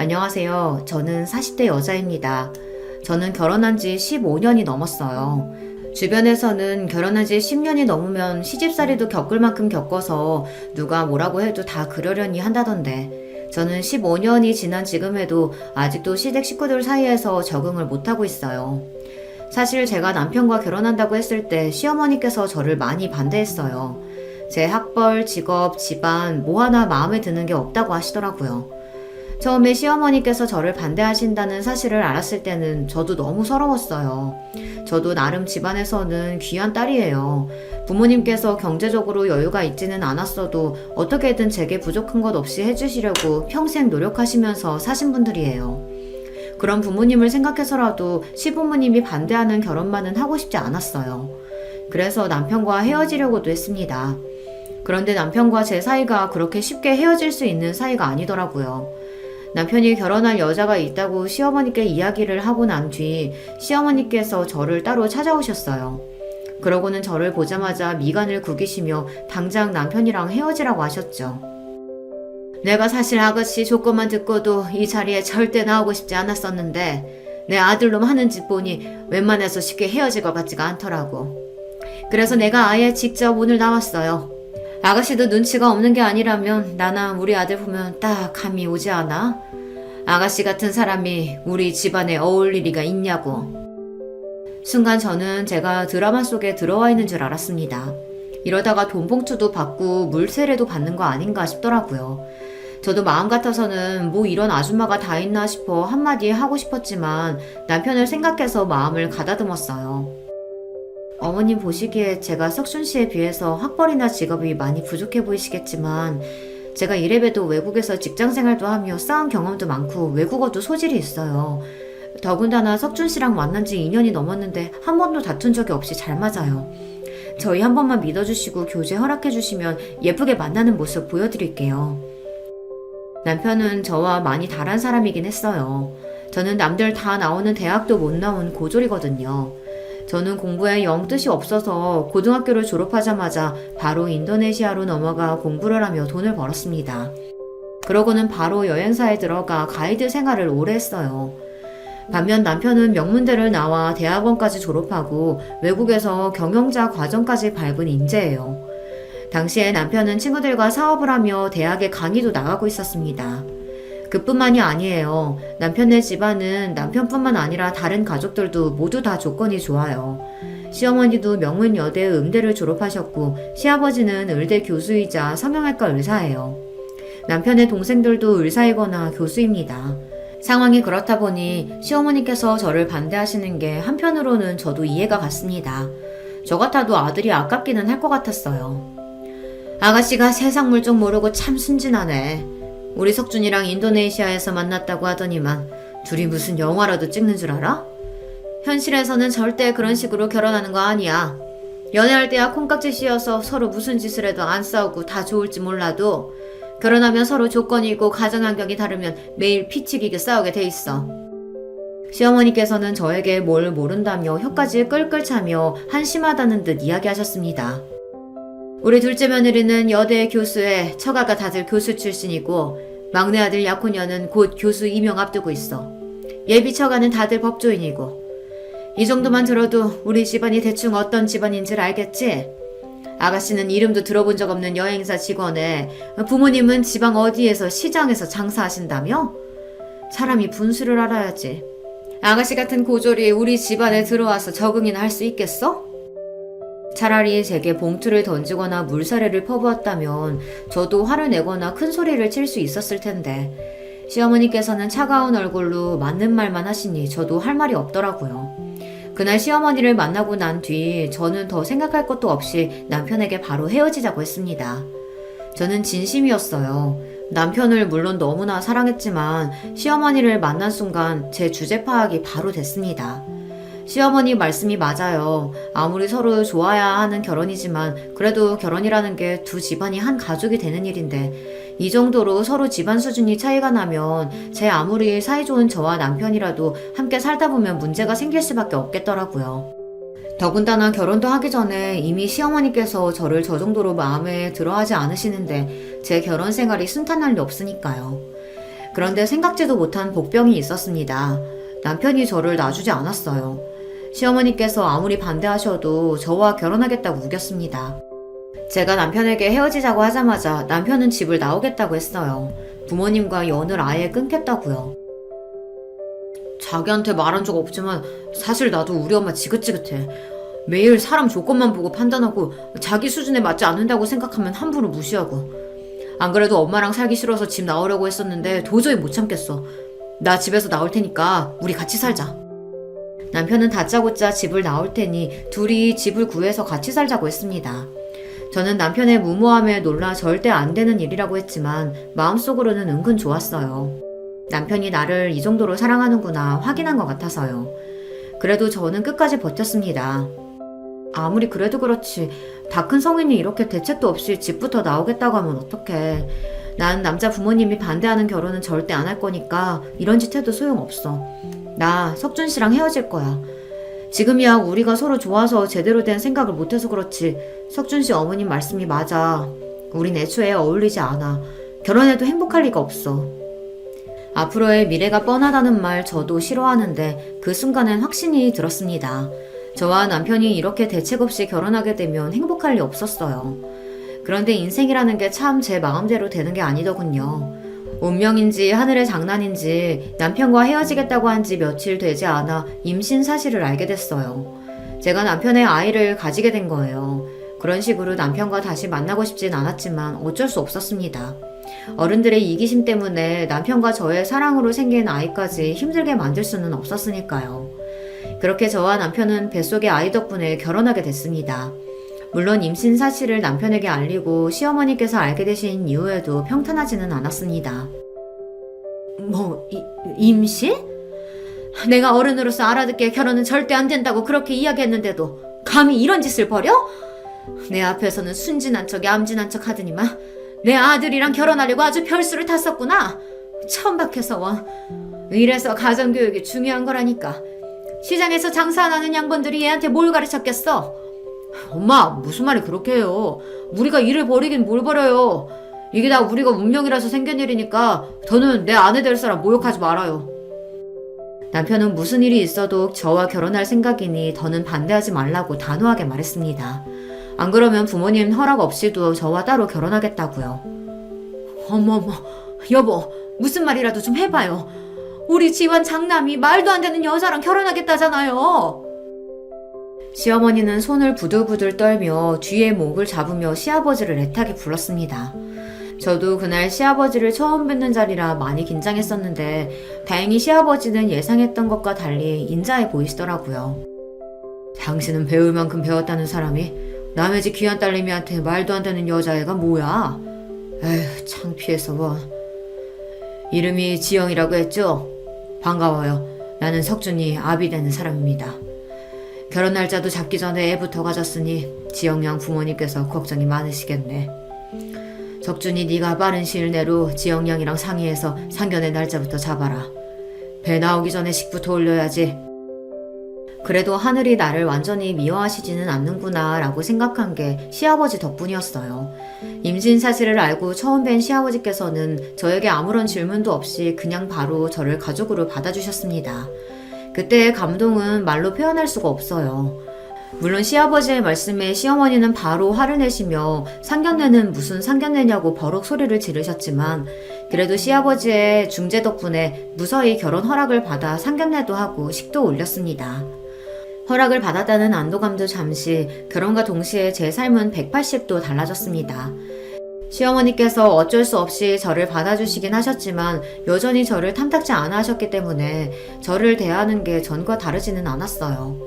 안녕하세요. 저는 40대 여자입니다. 저는 결혼한 지 15년이 넘었어요. 주변에서는 결혼한 지 10년이 넘으면 시집살이도 겪을 만큼 겪어서 누가 뭐라고 해도 다 그러려니 한다던데 저는 15년이 지난 지금에도 아직도 시댁 식구들 사이에서 적응을 못하고 있어요. 사실 제가 남편과 결혼한다고 했을 때 시어머니께서 저를 많이 반대했어요. 제 학벌, 직업, 집안 뭐 하나 마음에 드는 게 없다고 하시더라고요. 처음에 시어머니께서 저를 반대하신다는 사실을 알았을 때는 저도 너무 서러웠어요. 저도 나름 집안에서는 귀한 딸이에요. 부모님께서 경제적으로 여유가 있지는 않았어도 어떻게든 제게 부족한 것 없이 해주시려고 평생 노력하시면서 사신 분들이에요. 그런 부모님을 생각해서라도 시부모님이 반대하는 결혼만은 하고 싶지 않았어요. 그래서 남편과 헤어지려고도 했습니다. 그런데 남편과 제 사이가 그렇게 쉽게 헤어질 수 있는 사이가 아니더라고요. 남편이 결혼할 여자가 있다고 시어머니께 이야기를 하고 난 뒤 시어머니께서 저를 따로 찾아오셨어요. 그러고는 저를 보자마자 미간을 구기시며 당장 남편이랑 헤어지라고 하셨죠. 내가 사실 아가씨 조건만 듣고도 이 자리에 절대 나오고 싶지 않았었는데 내 아들놈 하는 짓 보니 웬만해서 쉽게 헤어질 것 같지가 않더라고. 그래서 내가 아예 직접 오늘 나왔어요. 아가씨도 눈치가 없는 게 아니라면 나나 우리 아들 보면 딱 감이 오지 않아? 아가씨 같은 사람이 우리 집안에 어울릴 리가 있냐고. 순간 저는 제가 드라마 속에 들어와 있는 줄 알았습니다. 이러다가 돈 봉투도 받고 물세례도 받는 거 아닌가 싶더라고요. 저도 마음 같아서는 뭐 이런 아줌마가 다 있나 싶어 한마디 하고 싶었지만 남편을 생각해서 마음을 가다듬었어요. 어머님 보시기에 제가 석순 씨에 비해서 학벌이나 직업이 많이 부족해 보이시겠지만 제가 이래봬도 외국에서 직장생활도 하며 쌓은 경험도 많고 외국어도 소질이 있어요. 더군다나 석준 씨랑 만난 지 2년이 넘었는데 한 번도 다툰 적이 없이 잘 맞아요. 저희 한 번만 믿어주시고 교제 허락해주시면 예쁘게 만나는 모습 보여드릴게요. 남편은 저와 많이 다른 사람이긴 했어요. 저는 남들 다 나오는 대학도 못 나온 고졸이거든요. 저는 공부에 영 뜻이 없어서 고등학교를 졸업하자마자 바로 인도네시아로 넘어가 공부를 하며 돈을 벌었습니다. 그러고는 바로 여행사에 들어가 가이드 생활을 오래 했어요. 반면 남편은 명문대를 나와 대학원까지 졸업하고 외국에서 경영자 과정까지 밟은 인재예요. 당시에 남편은 친구들과 사업을 하며 대학에 강의도 나가고 있었습니다. 그뿐만이 아니에요. 남편네 집안은 남편뿐만 아니라 다른 가족들도 모두 다 조건이 좋아요. 시어머니도 명문 여대 음대를 졸업하셨고 시아버지는 의대 교수이자 성형외과 의사예요. 남편의 동생들도 의사이거나 교수입니다. 상황이 그렇다 보니 시어머니께서 저를 반대하시는 게 한편으로는 저도 이해가 갔습니다. 저 같아도 아들이 아깝기는 할 것 같았어요. 아가씨가 세상 물정 모르고 참 순진하네. 우리 석준이랑 인도네시아에서 만났다고 하더니만 둘이 무슨 영화라도 찍는 줄 알아? 현실에서는 절대 그런 식으로 결혼하는 거 아니야. 연애할 때야 콩깍지 씌어서 서로 무슨 짓을 해도 안 싸우고 다 좋을지 몰라도 결혼하면 서로 조건이 있고 가정 환경이 다르면 매일 피치기게 싸우게 돼 있어. 시어머니께서는 저에게 뭘 모른다며 혀까지 끌끌 차며 한심하다는 듯 이야기하셨습니다. 우리 둘째 며느리는 여대 교수에 처가가 다들 교수 출신이고 막내 아들 약혼녀는 곧 교수 임용 앞두고 있어. 예비 처가는 다들 법조인이고. 이 정도만 들어도 우리 집안이 대충 어떤 집안인지를 알겠지? 아가씨는 이름도 들어본 적 없는 여행사 직원에 부모님은 지방 어디에서 시장에서 장사하신다며? 사람이 분수를 알아야지. 아가씨 같은 고졸이 우리 집안에 들어와서 적응이나 할 수 있겠어? 차라리 제게 봉투를 던지거나 물사례를 퍼부었다면 저도 화를 내거나 큰 소리를 칠 수 있었을 텐데 시어머니께서는 차가운 얼굴로 맞는 말만 하시니 저도 할 말이 없더라고요. 그날 시어머니를 만나고 난 뒤 저는 더 생각할 것도 없이 남편에게 바로 헤어지자고 했습니다. 저는 진심이었어요. 남편을 물론 너무나 사랑했지만 시어머니를 만난 순간 제 주제 파악이 바로 됐습니다. 시어머니 말씀이 맞아요. 아무리 서로 좋아야 하는 결혼이지만 그래도 결혼이라는 게 두 집안이 한 가족이 되는 일인데 이 정도로 서로 집안 수준이 차이가 나면 제 아무리 사이좋은 저와 남편이라도 함께 살다 보면 문제가 생길 수밖에 없겠더라고요. 더군다나 결혼도 하기 전에 이미 시어머니께서 저를 저 정도로 마음에 들어하지 않으시는데 제 결혼 생활이 순탄할 리 없으니까요. 그런데 생각지도 못한 복병이 있었습니다. 남편이 저를 놔주지 않았어요. 시어머니께서 아무리 반대하셔도 저와 결혼하겠다고 우겼습니다. 제가 남편에게 헤어지자고 하자마자 남편은 집을 나오겠다고 했어요. 부모님과 연을 아예 끊겠다고요. 자기한테 말한 적 없지만 사실 나도 우리 엄마 지긋지긋해. 매일 사람 조건만 보고 판단하고 자기 수준에 맞지 않는다고 생각하면 함부로 무시하고. 안 그래도 엄마랑 살기 싫어서 집 나오려고 했었는데 도저히 못 참겠어. 나 집에서 나올 테니까 우리 같이 살자. 남편은 다짜고짜 집을 나올 테니 둘이 집을 구해서 같이 살자고 했습니다. 저는 남편의 무모함에 놀라 절대 안 되는 일이라고 했지만 마음속으로는 은근 좋았어요. 남편이 나를 이 정도로 사랑하는구나 확인한 것 같아서요. 그래도 저는 끝까지 버텼습니다. 아무리 그래도 그렇지 다 큰 성인이 이렇게 대책도 없이 집부터 나오겠다고 하면 어떡해. 난 남자 부모님이 반대하는 결혼은 절대 안 할 거니까 이런 짓 해도 소용없어. 나 석준 씨랑 헤어질 거야. 지금이야 우리가 서로 좋아서 제대로 된 생각을 못해서 그렇지 석준 씨 어머님 말씀이 맞아. 우린 애초에 어울리지 않아. 결혼해도 행복할 리가 없어. 앞으로의 미래가 뻔하다는 말 저도 싫어하는데 그 순간엔 확신이 들었습니다. 저와 남편이 이렇게 대책 없이 결혼하게 되면 행복할 리 없었어요. 그런데 인생이라는 게 참 제 마음대로 되는 게 아니더군요. 운명인지 하늘의 장난인지 남편과 헤어지겠다고 한 지 며칠 되지 않아 임신 사실을 알게 됐어요. 제가 남편의 아이를 가지게 된 거예요. 그런 식으로 남편과 다시 만나고 싶진 않았지만 어쩔 수 없었습니다. 어른들의 이기심 때문에 남편과 저의 사랑으로 생긴 아이까지 힘들게 만들 수는 없었으니까요. 그렇게 저와 남편은 뱃속의 아이 덕분에 결혼하게 됐습니다. 물론 임신 사실을 남편에게 알리고 시어머니께서 알게 되신 이후에도 평탄하지는 않았습니다. 임신? 내가 어른으로서 알아듣기에 결혼은 절대 안 된다고 그렇게 이야기했는데도 감히 이런 짓을 벌여? 내 앞에서는 순진한 척 얌진한 척 하더니만 내 아들이랑 결혼하려고 아주 별수를 탔었구나. 천박해서 원. 이래서 가정교육이 중요한 거라니까. 시장에서 장사 안 하는 양반들이 얘한테 뭘 가르쳤겠어? 엄마 무슨 말이 그렇게 해요. 우리가 일을 벌이긴 뭘 벌여요. 이게 다 우리가 운명이라서 생긴 일이니까 더는 내 아내 될 사람 모욕하지 말아요. 남편은 무슨 일이 있어도 저와 결혼할 생각이니 더는 반대하지 말라고 단호하게 말했습니다. 안 그러면 부모님 허락 없이도 저와 따로 결혼하겠다고요. 어머머 여보 무슨 말이라도 좀 해봐요. 우리 집안 장남이 말도 안 되는 여자랑 결혼하겠다잖아요. 시어머니는 손을 부들부들 떨며 뒤에 목을 잡으며 시아버지를 애타게 불렀습니다. 저도 그날 시아버지를 처음 뵙는 자리라 많이 긴장했었는데 다행히 시아버지는 예상했던 것과 달리 인자해 보이시더라고요. 당신은 배울 만큼 배웠다는 사람이 남의 집 귀한 딸내미한테 말도 안 되는 여자애가 뭐야? 에휴 창피해서 뭐. 이름이 지영이라고 했죠? 반가워요. 나는 석준이 아비 되는 사람입니다. 결혼 날짜도 잡기 전에 애부터 가졌으니 지영 양 부모님께서 걱정이 많으시겠네. 석준이 네가 빠른 시일 내로 지영 양이랑 상의해서 상견례 날짜부터 잡아라. 배 나오기 전에 식부터 올려야지. 그래도 하늘이 나를 완전히 미워하시지는 않는구나 라고 생각한 게 시아버지 덕분이었어요. 임신 사실을 알고 처음 뵌 시아버지께서는 저에게 아무런 질문도 없이 그냥 바로 저를 가족으로 받아주셨습니다. 그때의 감동은 말로 표현할 수가 없어요. 물론 시아버지의 말씀에 시어머니는 바로 화를 내시며 상견례는 무슨 상견례냐고 버럭 소리를 지르셨지만 그래도 시아버지의 중재 덕분에 무사히 결혼 허락을 받아 상견례도 하고 식도 올렸습니다. 허락을 받았다는 안도감도 잠시 결혼과 동시에 제 삶은 180도 달라졌습니다. 시어머니께서 어쩔 수 없이 저를 받아주시긴 하셨지만 여전히 저를 탐탁지 않아 하셨기 때문에 저를 대하는 게 전과 다르지는 않았어요.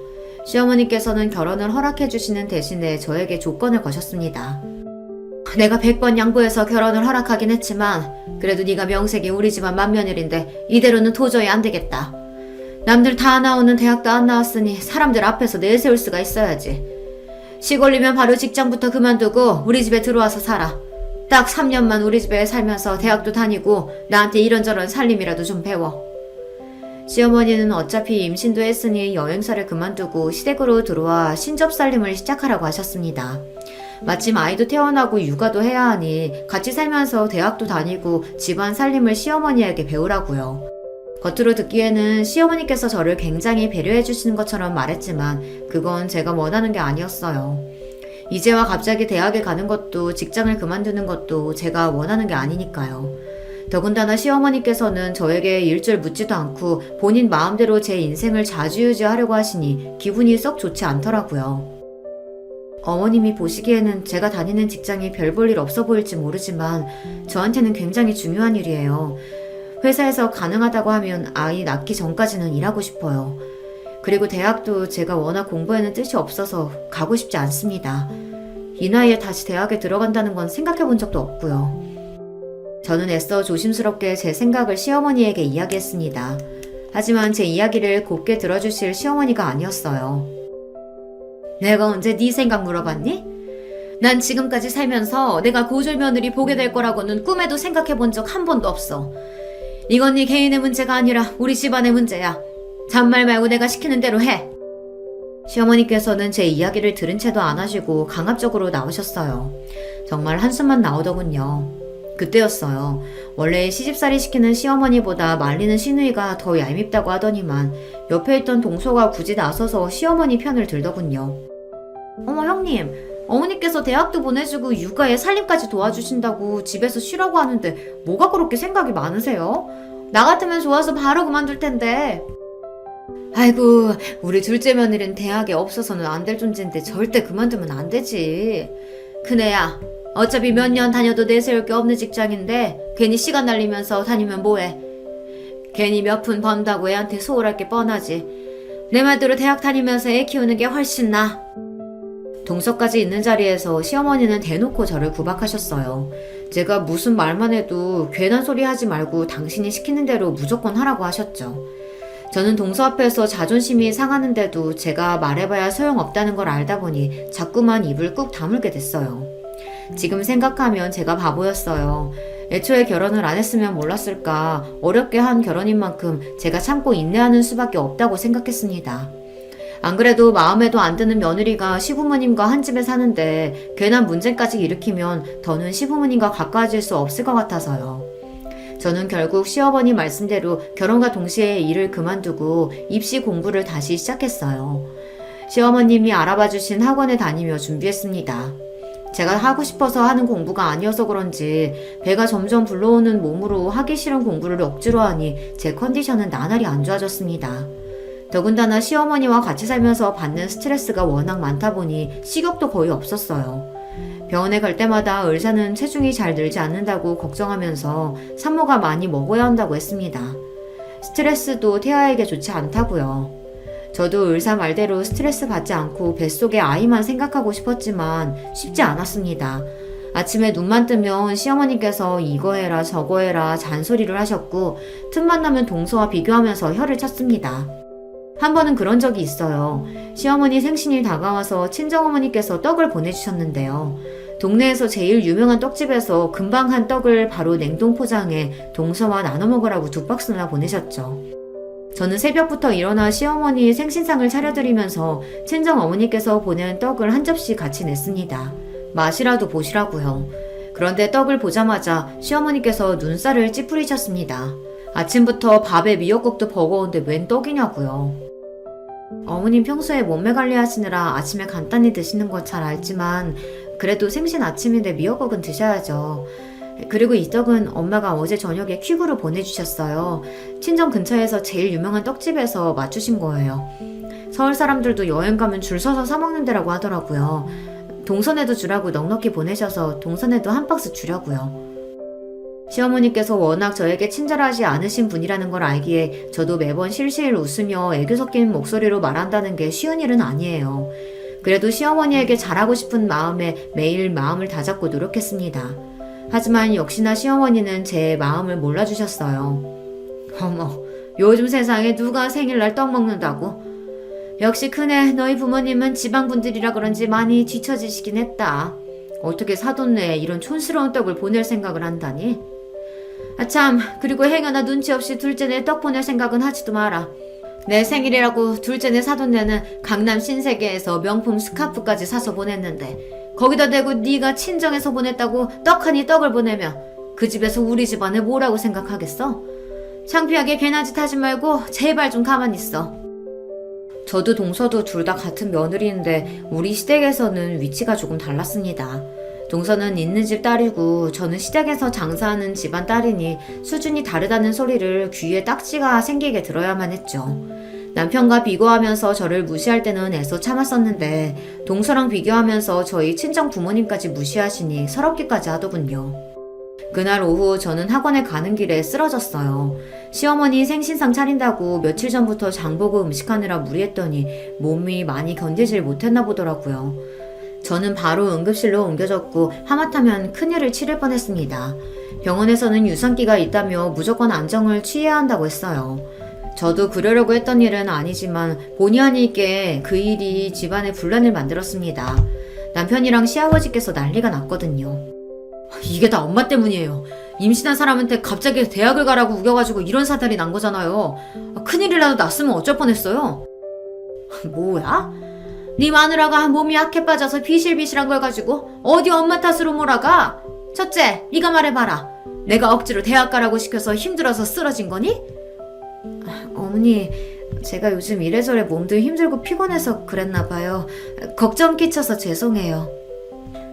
시어머니께서는 결혼을 허락해 주시는 대신에 저에게 조건을 거셨습니다. 내가 100번 양보해서 결혼을 허락하긴 했지만 그래도 네가 명색이 우리 집안 맏며느리인데 이대로는 도저히 안 되겠다. 남들 다 나오는 대학도 안 나왔으니 사람들 앞에서 내세울 수가 있어야지. 시골이면 바로 직장부터 그만두고 우리 집에 들어와서 살아. 딱 3년만 우리 집에 살면서 대학도 다니고 나한테 이런저런 살림이라도 좀 배워. 시어머니는 어차피 임신도 했으니 여행사를 그만두고 시댁으로 들어와 신접살림을 시작하라고 하셨습니다. 마침 아이도 태어나고 육아도 해야 하니 같이 살면서 대학도 다니고 집안 살림을 시어머니에게 배우라고요. 겉으로 듣기에는 시어머니께서 저를 굉장히 배려해 주시는 것처럼 말했지만 그건 제가 원하는 게 아니었어요. 이제와 갑자기 대학에 가는 것도 직장을 그만두는 것도 제가 원하는 게 아니니까요. 더군다나 시어머니께서는 저에게 일절 묻지도 않고 본인 마음대로 제 인생을 좌지우지하려고 하시니 기분이 썩 좋지 않더라고요. 어머님이 보시기에는 제가 다니는 직장이 별 볼 일 없어 보일지 모르지만 저한테는 굉장히 중요한 일이에요. 회사에서 가능하다고 하면 아이 낳기 전까지는 일하고 싶어요. 그리고 대학도 제가 워낙 공부에는 뜻이 없어서 가고 싶지 않습니다. 이 나이에 다시 대학에 들어간다는 건 생각해 본 적도 없고요. 저는 애써 조심스럽게 제 생각을 시어머니에게 이야기했습니다. 하지만 제 이야기를 곱게 들어주실 시어머니가 아니었어요. 내가 언제 네 생각 물어봤니? 난 지금까지 살면서 내가 고졸 며느리 보게 될 거라고는 꿈에도 생각해 본 적 한 번도 없어. 이건 네 개인의 문제가 아니라 우리 집안의 문제야. 잔말 말고 내가 시키는 대로 해. 시어머니께서는 제 이야기를 들은 채도 안 하시고 강압적으로 나오셨어요. 정말 한숨만 나오더군요. 그때였어요. 원래 시집살이 시키는 시어머니보다 말리는 시누이가 더 얄밉다고 하더니만 옆에 있던 동서가 굳이 나서서 시어머니 편을 들더군요. 어머 형님, 어머니께서 대학도 보내주고 육아에 살림까지 도와주신다고 집에서 쉬라고 하는데 뭐가 그렇게 생각이 많으세요? 나 같으면 좋아서 바로 그만둘 텐데. 아이고, 우리 둘째 며느리는 대학에 없어서는 안 될 존재인데 절대 그만두면 안 되지. 큰애야, 어차피 몇 년 다녀도 내세울 게 없는 직장인데 괜히 시간 날리면서 다니면 뭐해. 괜히 몇 푼 번다고 애한테 소홀할 게 뻔하지. 내 말대로 대학 다니면서 애 키우는 게 훨씬 나아. 동서까지 있는 자리에서 시어머니는 대놓고 저를 구박하셨어요. 제가 무슨 말만 해도 괜한 소리 하지 말고 당신이 시키는 대로 무조건 하라고 하셨죠. 저는 동서 앞에서 자존심이 상하는데도 제가 말해봐야 소용없다는 걸 알다 보니 자꾸만 입을 꾹 다물게 됐어요. 지금 생각하면 제가 바보였어요. 애초에 결혼을 안 했으면 몰랐을까. 어렵게 한 결혼인 만큼 제가 참고 인내하는 수밖에 없다고 생각했습니다. 안 그래도 마음에도 안 드는 며느리가 시부모님과 한 집에 사는데 괜한 문제까지 일으키면 더는 시부모님과 가까워질 수 없을 것 같아서요. 저는 결국 시어머니 말씀대로 결혼과 동시에 일을 그만두고 입시 공부를 다시 시작했어요. 시어머님이 알아봐 주신 학원에 다니며 준비했습니다. 제가 하고 싶어서 하는 공부가 아니어서 그런지 배가 점점 불러오는 몸으로 하기 싫은 공부를 억지로 하니 제 컨디션은 나날이 안 좋아졌습니다. 더군다나 시어머니와 같이 살면서 받는 스트레스가 워낙 많다 보니 식욕도 거의 없었어요. 병원에 갈 때마다 의사는 체중이 잘 늘지 않는다고 걱정하면서 산모가 많이 먹어야 한다고 했습니다. 스트레스도 태아에게 좋지 않다고요. 저도 의사 말대로 스트레스 받지 않고 뱃속에 아이만 생각하고 싶었지만 쉽지 않았습니다. 아침에 눈만 뜨면 시어머니께서 이거 해라 저거 해라 잔소리를 하셨고 틈만 나면 동서와 비교하면서 혀를 찼습니다. 한 번은 그런 적이 있어요. 시어머니 생신이 다가와서 친정어머니께서 떡을 보내주셨는데요. 동네에서 제일 유명한 떡집에서 금방 한 떡을 바로 냉동 포장해 동서와 나눠 먹으라고 2박스나 보내셨죠. 저는 새벽부터 일어나 시어머니 생신상을 차려드리면서 친정어머니께서 보낸 떡을 한 접시 같이 냈습니다. 맛이라도 보시라고요. 그런데 떡을 보자마자 시어머니께서 눈살을 찌푸리셨습니다. 아침부터 밥에 미역국도 버거운데 웬 떡이냐고요. 어머님 평소에 몸매 관리하시느라 아침에 간단히 드시는 건 잘 알지만 그래도 생신 아침인데 미역국은 드셔야죠. 그리고 이 떡은 엄마가 어제 저녁에 퀵으로 보내주셨어요. 친정 근처에서 제일 유명한 떡집에서 맞추신 거예요. 서울 사람들도 여행 가면 줄 서서 사 먹는 데라고 하더라고요. 동선에도 주라고 넉넉히 보내셔서 동선에도 한 박스 주려고요. 시어머니께서 워낙 저에게 친절하지 않으신 분이라는 걸 알기에 저도 매번 실실 웃으며 애교 섞인 목소리로 말한다는 게 쉬운 일은 아니에요. 그래도 시어머니에게 잘하고 싶은 마음에 매일 마음을 다잡고 노력했습니다. 하지만 역시나 시어머니는 제 마음을 몰라주셨어요. 어머, 요즘 세상에 누가 생일날 떡 먹는다고? 역시 큰애, 너희 부모님은 지방분들이라 그런지 많이 뒤처지시긴 했다. 어떻게 사돈네에 이런 촌스러운 떡을 보낼 생각을 한다니? 아참, 그리고 행여나 눈치 없이 둘째네 떡 보낼 생각은 하지도 마라. 내 생일이라고 둘째네 사돈네는 강남 신세계에서 명품 스카프까지 사서 보냈는데 거기다 대고 네가 친정에서 보냈다고 떡하니 떡을 보내면 그 집에서 우리 집안에 뭐라고 생각하겠어? 창피하게 괜한 짓 하지 말고 제발 좀 가만히 있어. 저도 동서도 둘 다 같은 며느리인데 우리 시댁에서는 위치가 조금 달랐습니다. 동서는 있는 집 딸이고 저는 시댁에서 장사하는 집안 딸이니 수준이 다르다는 소리를 귀에 딱지가 생기게 들어야만 했죠. 남편과 비교하면서 저를 무시할 때는 애써 참았었는데 동서랑 비교하면서 저희 친정 부모님까지 무시하시니 서럽기까지 하더군요. 그날 오후 저는 학원에 가는 길에 쓰러졌어요. 시어머니 생신상 차린다고 며칠 전부터 장보고 음식하느라 무리했더니 몸이 많이 견디질 못했나 보더라고요. 저는 바로 응급실로 옮겨졌고 하마터면 큰일을 치를 뻔했습니다. 병원에서는 유산기가 있다며 무조건 안정을 취해야 한다고 했어요. 저도 그러려고 했던 일은 아니지만 본의 아니게 그 일이 집안에 분란을 만들었습니다. 남편이랑 시아버지께서 난리가 났거든요. 이게 다 엄마 때문이에요. 임신한 사람한테 갑자기 대학을 가라고 우겨가지고 이런 사달이 난 거잖아요. 큰일이라도 났으면 어쩔 뻔했어요. 뭐야? 네 마누라가 몸이 약해 빠져서 비실비실한 걸 가지고 어디 엄마 탓으로 몰아가? 첫째, 네가 말해봐라. 내가 억지로 대학 가라고 시켜서 힘들어서 쓰러진 거니? 어머니, 제가 요즘 이래저래 몸도 힘들고 피곤해서 그랬나 봐요. 걱정 끼쳐서 죄송해요.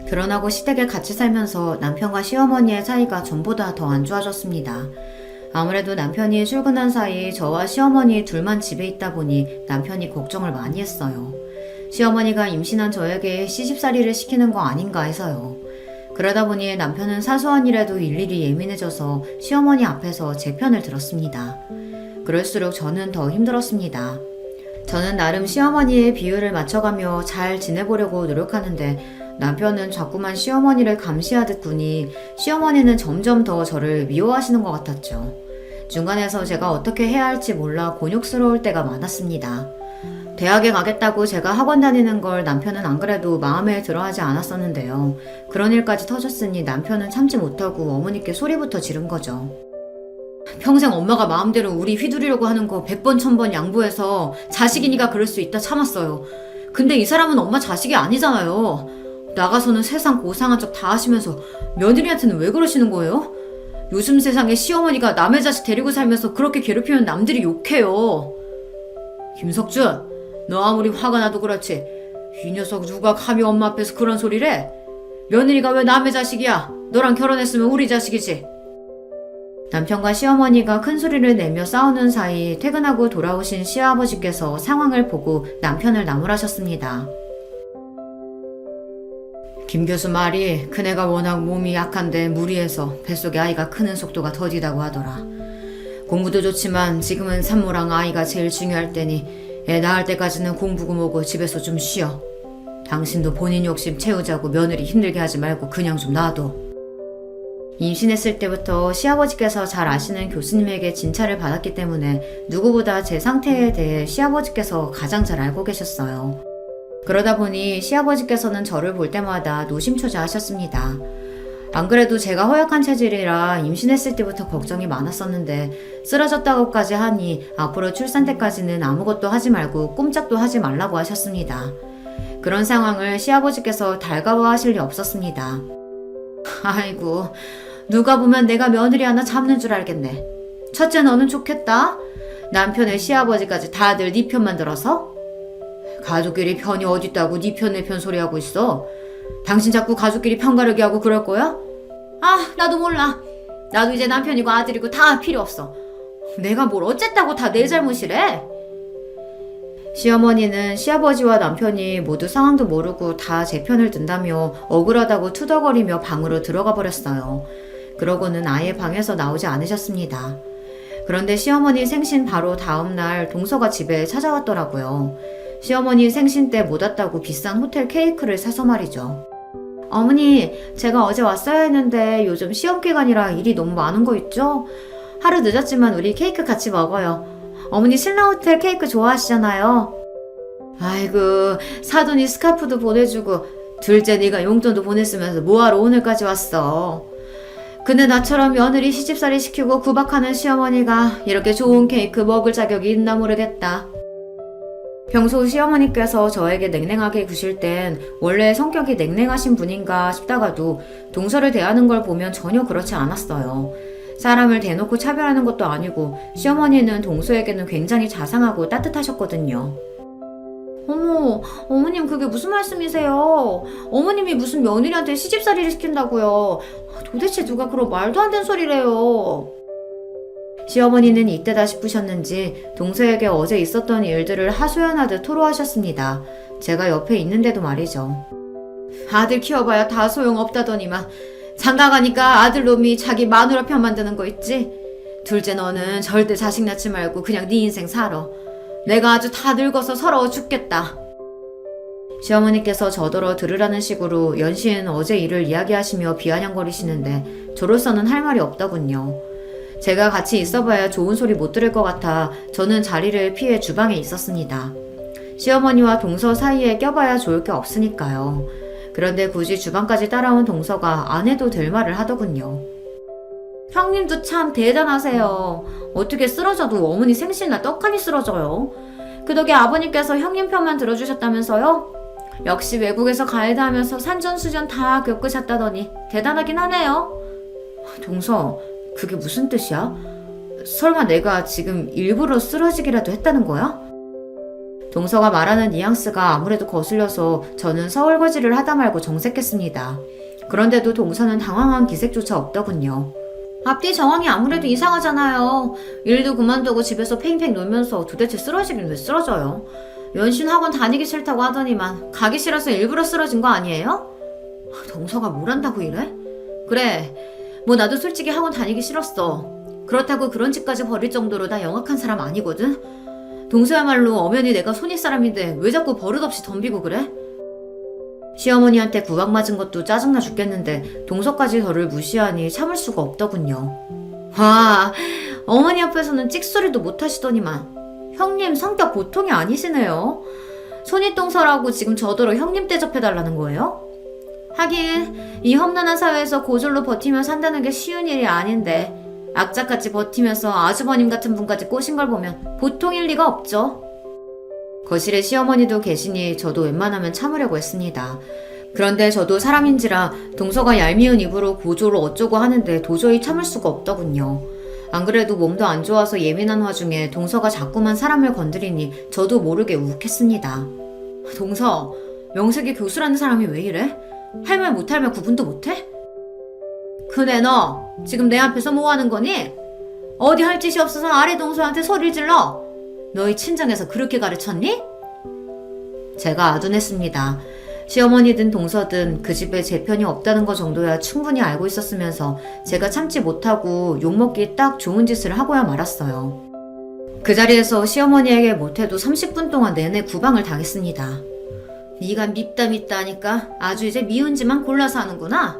결혼하고 시댁에 같이 살면서 남편과 시어머니의 사이가 전보다 더 안 좋아졌습니다. 아무래도 남편이 출근한 사이 저와 시어머니 둘만 집에 있다 보니 남편이 걱정을 많이 했어요. 시어머니가 임신한 저에게 시집살이를 시키는 거 아닌가 해서요. 그러다 보니 남편은 사소한 일에도 일일이 예민해져서 시어머니 앞에서 제 편을 들었습니다. 그럴수록 저는 더 힘들었습니다. 저는 나름 시어머니의 비율을 맞춰가며 잘 지내보려고 노력하는데 남편은 자꾸만 시어머니를 감시하듯 구니 시어머니는 점점 더 저를 미워하시는 것 같았죠. 중간에서 제가 어떻게 해야 할지 몰라 곤욕스러울 때가 많았습니다. 대학에 가겠다고 제가 학원 다니는 걸 남편은 안 그래도 마음에 들어하지 않았었는데요. 그런 일까지 터졌으니 남편은 참지 못하고 어머니께 소리부터 지른 거죠. 평생 엄마가 마음대로 우리 휘두르려고 하는 거 100번 1000번 양보해서 자식이니까 그럴 수 있다 참았어요. 근데 이 사람은 엄마 자식이 아니잖아요. 나가서는 세상 고상한 척 다 하시면서 며느리한테는 왜 그러시는 거예요? 요즘 세상에 시어머니가 남의 자식 데리고 살면서 그렇게 괴롭히면 남들이 욕해요. 김석준, 너 아무리 화가 나도 그렇지 이 녀석 누가 감히 엄마 앞에서 그런 소리를 해? 며느리가 왜 남의 자식이야? 너랑 결혼했으면 우리 자식이지. 남편과 시어머니가 큰 소리를 내며 싸우는 사이 퇴근하고 돌아오신 시아버지께서 상황을 보고 남편을 나무라셨습니다. 김 교수 말이 큰애가 워낙 몸이 약한데 무리해서 뱃속에 아이가 크는 속도가 더디다고 하더라. 공부도 좋지만 지금은 산모랑 아이가 제일 중요할 때니 애 낳을 때까지는 공부고 뭐고 집에서 좀 쉬어. 당신도 본인 욕심 채우자고 며느리 힘들게 하지 말고 그냥 좀 놔둬. 임신했을 때부터 시아버지께서 잘 아시는 교수님에게 진찰을 받았기 때문에 누구보다 제 상태에 대해 시아버지께서 가장 잘 알고 계셨어요. 그러다 보니 시아버지께서는 저를 볼 때마다 노심초사하셨습니다. 안 그래도 제가 허약한 체질이라 임신했을 때부터 걱정이 많았었는데 쓰러졌다고까지 하니 앞으로 출산 때까지는 아무것도 하지 말고 꼼짝도 하지 말라고 하셨습니다. 그런 상황을 시아버지께서 달가워하실 리 없었습니다. 아이고, 누가 보면 내가 며느리 하나 잡는 줄 알겠네. 첫째, 너는 좋겠다. 남편의 시아버지까지 다들 네 편만 들어서? 가족끼리 편이 어딨다고 네 편 내 편 소리하고 있어. 당신 자꾸 가족끼리 편가르기 하고 그럴 거야? 아, 나도 몰라. 나도 이제 남편이고 아들이고 다 필요 없어. 내가 뭘 어쨌다고 다 내 잘못이래? 시어머니는 시아버지와 남편이 모두 상황도 모르고 다 제 편을 든다며 억울하다고 투덜거리며 방으로 들어가 버렸어요. 그러고는 아예 방에서 나오지 않으셨습니다. 그런데 시어머니 생신 바로 다음날 동서가 집에 찾아왔더라고요. 시어머니 생신 때 못 왔다고 비싼 호텔 케이크를 사서 말이죠. 어머니, 제가 어제 왔어야 했는데 요즘 시험기간이라 일이 너무 많은 거 있죠? 하루 늦었지만 우리 케이크 같이 먹어요. 어머니 신라 호텔 케이크 좋아하시잖아요. 아이고, 사돈이 스카프도 보내주고 둘째 네가 용돈도 보냈으면서 뭐하러 오늘까지 왔어. 근데 나처럼 며느리 시집살이 시키고 구박하는 시어머니가 이렇게 좋은 케이크 먹을 자격이 있나 모르겠다. 평소 시어머니께서 저에게 냉랭하게 구실 땐 원래 성격이 냉랭하신 분인가 싶다가도 동서를 대하는 걸 보면 전혀 그렇지 않았어요. 사람을 대놓고 차별하는 것도 아니고 시어머니는 동서에게는 굉장히 자상하고 따뜻하셨거든요. 어머, 어머님 그게 무슨 말씀이세요? 어머님이 무슨 며느리한테 시집살이를 시킨다고요? 도대체 누가 그런 말도 안 되는 소리래요? 시어머니는 이때다 싶으셨는지 동서에게 어제 있었던 일들을 하소연하듯 토로하셨습니다. 제가 옆에 있는데도 말이죠. 아들 키워봐야 다 소용없다더니만 장가가니까 아들놈이 자기 마누라 편 만드는 거 있지? 둘째 너는 절대 자식 낳지 말고 그냥 네 인생 살아. 내가 아주 다 늙어서 서러워 죽겠다. 시어머니께서 저더러 들으라는 식으로 연신 어제 일을 이야기하시며 비아냥거리시는데 저로서는 할 말이 없더군요. 제가 같이 있어봐야 좋은 소리 못 들을 것 같아 저는 자리를 피해 주방에 있었습니다. 시어머니와 동서 사이에 껴봐야 좋을 게 없으니까요. 그런데 굳이 주방까지 따라온 동서가 안 해도 될 말을 하더군요. 형님도 참 대단하세요. 어떻게 쓰러져도 어머니 생신날 떡하니 쓰러져요. 그 덕에 아버님께서 형님 편만 들어주셨다면서요? 역시 외국에서 가이드 하면서 산전수전 다 겪으셨다더니 대단하긴 하네요. 동서, 그게 무슨 뜻이야? 설마 내가 지금 일부러 쓰러지기라도 했다는 거야? 동서가 말하는 뉘앙스가 아무래도 거슬려서 저는 서울거지를 하다 말고 정색했습니다. 그런데도 동서는 당황한 기색조차 없더군요. 앞뒤 정황이 아무래도 이상하잖아요. 일도 그만두고 집에서 팽팽 놀면서 도대체 쓰러지긴 왜 쓰러져요? 연신 학원 다니기 싫다고 하더니만 가기 싫어서 일부러 쓰러진 거 아니에요? 동서가 뭘 한다고 이래? 그래, 뭐 나도 솔직히 학원 다니기 싫었어. 그렇다고 그런 집까지 버릴 정도로 나 영악한 사람 아니거든? 동서야말로 엄연히 내가 손윗 사람인데 왜 자꾸 버릇없이 덤비고 그래? 시어머니한테 구박 맞은 것도 짜증나 죽겠는데 동서까지 저를 무시하니 참을 수가 없더군요. 와, 어머니 앞에서는 찍소리도 못 하시더니만 형님 성격 보통이 아니시네요. 손윗동서라고 지금 저더러 형님 대접해달라는 거예요? 하긴 이 험난한 사회에서 고졸로 버티며 산다는 게 쉬운 일이 아닌데 악착같이 버티면서 아주버님 같은 분까지 꼬신 걸 보면 보통일 리가 없죠. 거실에 시어머니도 계시니 저도 웬만하면 참으려고 했습니다. 그런데 저도 사람인지라 동서가 얄미운 입으로 고조를 어쩌고 하는데 도저히 참을 수가 없더군요. 안 그래도 몸도 안 좋아서 예민한 와중에 동서가 자꾸만 사람을 건드리니 저도 모르게 욱했습니다. 동서, 명색이 교수라는 사람이 왜 이래? 할 말 못할 말 구분도 못해? 그네 너 지금 내 앞에서 뭐 하는 거니? 어디 할 짓이 없어서 아래 동서한테 소리를 질러? 너희 친정에서 그렇게 가르쳤니? 제가 아둔했습니다. 시어머니든 동서든 그 집에 제 편이 없다는 거 정도야 충분히 알고 있었으면서 제가 참지 못하고 욕먹기 딱 좋은 짓을 하고야 말았어요. 그 자리에서 시어머니에게 못해도 30분 동안 내내 구방을 당했습니다. 네가 밉다 하니까 아주 이제 미운 짓만 골라서 하는구나.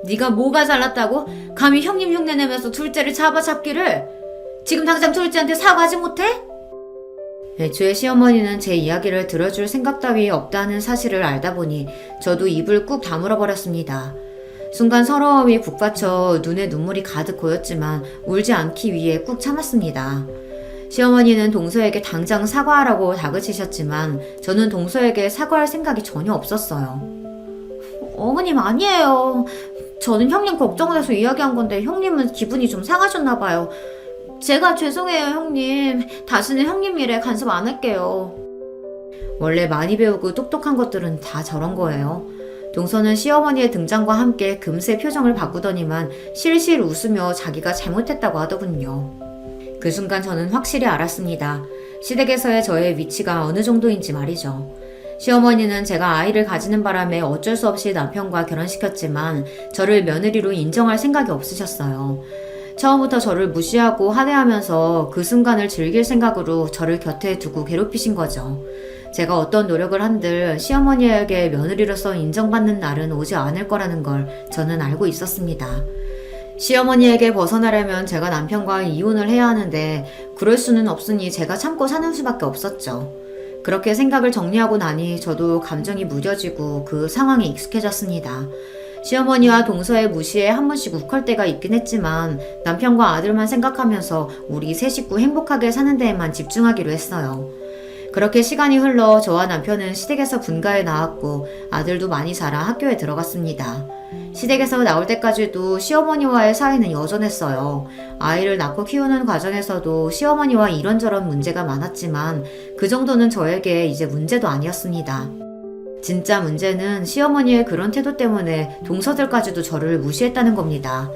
네가 뭐가 잘났다고 감히 형님 흉내 내면서 둘째를 잡아잡기를. 지금 당장 둘째한테 사과하지 못해? 애초에 시어머니는 제 이야기를 들어줄 생각 따위 없다는 사실을 알다 보니 저도 입을 꾹 다물어 버렸습니다. 순간 서러움이 북받쳐 눈에 눈물이 가득 고였지만 울지 않기 위해 꾹 참았습니다. 시어머니는 동서에게 당장 사과하라고 다그치셨지만 저는 동서에게 사과할 생각이 전혀 없었어요. 어머님 아니에요. 저는 형님 걱정돼서 이야기한 건데 형님은 기분이 좀 상하셨나 봐요. 제가 죄송해요 형님. 다시는 형님 일에 간섭 안 할게요. 원래 많이 배우고 똑똑한 것들은 다 저런 거예요. 동서는 시어머니의 등장과 함께 금세 표정을 바꾸더니만 실실 웃으며 자기가 잘못했다고 하더군요. 그 순간 저는 확실히 알았습니다. 시댁에서의 저의 위치가 어느 정도인지 말이죠. 시어머니는 제가 아이를 가지는 바람에 어쩔 수 없이 남편과 결혼시켰지만 저를 며느리로 인정할 생각이 없으셨어요. 처음부터 저를 무시하고 하대하면서 그 순간을 즐길 생각으로 저를 곁에 두고 괴롭히신 거죠. 제가 어떤 노력을 한들 시어머니에게 며느리로서 인정받는 날은 오지 않을 거라는 걸 저는 알고 있었습니다. 시어머니에게 벗어나려면 제가 남편과 이혼을 해야 하는데 그럴 수는 없으니 제가 참고 사는 수밖에 없었죠. 그렇게 생각을 정리하고 나니 저도 감정이 무뎌지고 그 상황에 익숙해졌습니다. 시어머니와 동서의 무시에 한 번씩 욱할 때가 있긴 했지만 남편과 아들만 생각하면서 우리 세 식구 행복하게 사는 데에만 집중하기로 했어요. 그렇게 시간이 흘러 저와 남편은 시댁에서 분가에 나왔고 아들도 많이 자라 학교에 들어갔습니다. 시댁에서 나올 때까지도 시어머니와의 사이는 여전했어요. 아이를 낳고 키우는 과정에서도 시어머니와 이런저런 문제가 많았지만 그 정도는 저에게 이제 문제도 아니었습니다. 진짜 문제는 시어머니의 그런 태도 때문에 동서들까지도 저를 무시했다는 겁니다.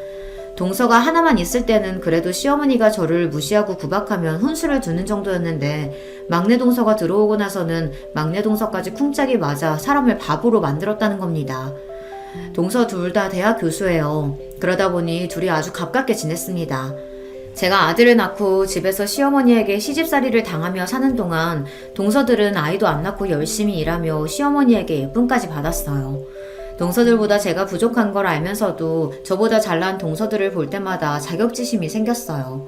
동서가 하나만 있을 때는 그래도 시어머니가 저를 무시하고 구박하면 혼수를 두는 정도였는데 막내 동서가 들어오고 나서는 막내 동서까지 쿵짝이 맞아 사람을 바보로 만들었다는 겁니다. 동서 둘 다 대학 교수예요. 그러다 보니 둘이 아주 가깝게 지냈습니다. 제가 아들을 낳고 집에서 시어머니에게 시집살이를 당하며 사는 동안 동서들은 아이도 안 낳고 열심히 일하며 시어머니에게 예쁨까지 받았어요. 동서들보다 제가 부족한 걸 알면서도 저보다 잘난 동서들을 볼 때마다 자격지심이 생겼어요.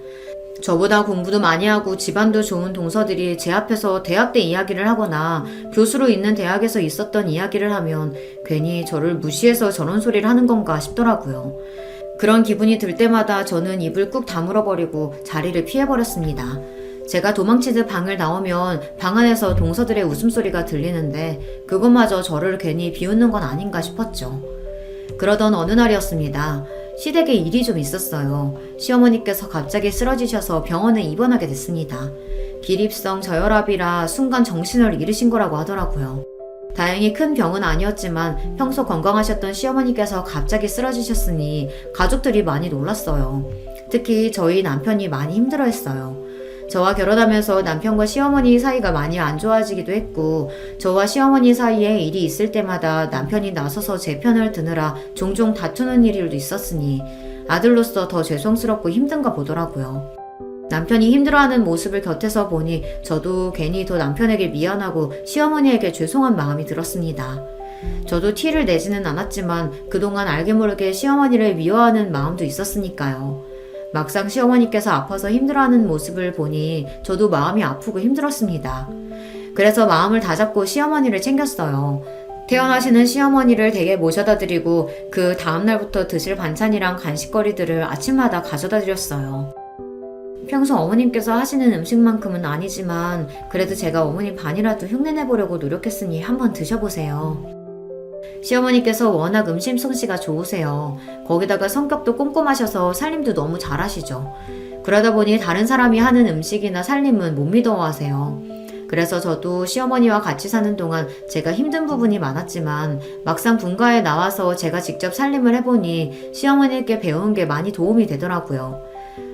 저보다 공부도 많이 하고 집안도 좋은 동서들이 제 앞에서 대학 때 이야기를 하거나 교수로 있는 대학에서 있었던 이야기를 하면 괜히 저를 무시해서 저런 소리를 하는 건가 싶더라고요. 그런 기분이 들 때마다 저는 입을 꾹 다물어버리고 자리를 피해버렸습니다. 제가 도망치듯 방을 나오면 방 안에서 동서들의 웃음소리가 들리는데 그것마저 저를 괜히 비웃는 건 아닌가 싶었죠. 그러던 어느 날이었습니다. 시댁에 일이 좀 있었어요. 시어머니께서 갑자기 쓰러지셔서 병원에 입원하게 됐습니다. 기립성 저혈압이라 순간 정신을 잃으신 거라고 하더라고요. 다행히 큰 병은 아니었지만 평소 건강하셨던 시어머니께서 갑자기 쓰러지셨으니 가족들이 많이 놀랐어요. 특히 저희 남편이 많이 힘들어했어요. 저와 결혼하면서 남편과 시어머니 사이가 많이 안 좋아지기도 했고 저와 시어머니 사이에 일이 있을 때마다 남편이 나서서 제 편을 드느라 종종 다투는 일도 있었으니 아들로서 더 죄송스럽고 힘든가 보더라고요. 남편이 힘들어하는 모습을 곁에서 보니 저도 괜히 더 남편에게 미안하고 시어머니에게 죄송한 마음이 들었습니다. 저도 티를 내지는 않았지만 그동안 알게 모르게 시어머니를 미워하는 마음도 있었으니까요. 막상 시어머니께서 아파서 힘들어하는 모습을 보니 저도 마음이 아프고 힘들었습니다. 그래서 마음을 다잡고 시어머니를 챙겼어요. 퇴원하시는 시어머니를 댁에 모셔다 드리고 그 다음날부터 드실 반찬이랑 간식거리들을 아침마다 가져다 드렸어요. 평소 어머님께서 하시는 음식만큼은 아니지만 그래도 제가 어머니 반이라도 흉내내보려고 노력했으니 한번 드셔보세요. 시어머니께서 워낙 음식 솜씨가 좋으세요. 거기다가 성격도 꼼꼼하셔서 살림도 너무 잘하시죠. 그러다 보니 다른 사람이 하는 음식이나 살림은 못 믿어하세요. 그래서 저도 시어머니와 같이 사는 동안 제가 힘든 부분이 많았지만 막상 분가에 나와서 제가 직접 살림을 해보니 시어머니께 배운 게 많이 도움이 되더라고요.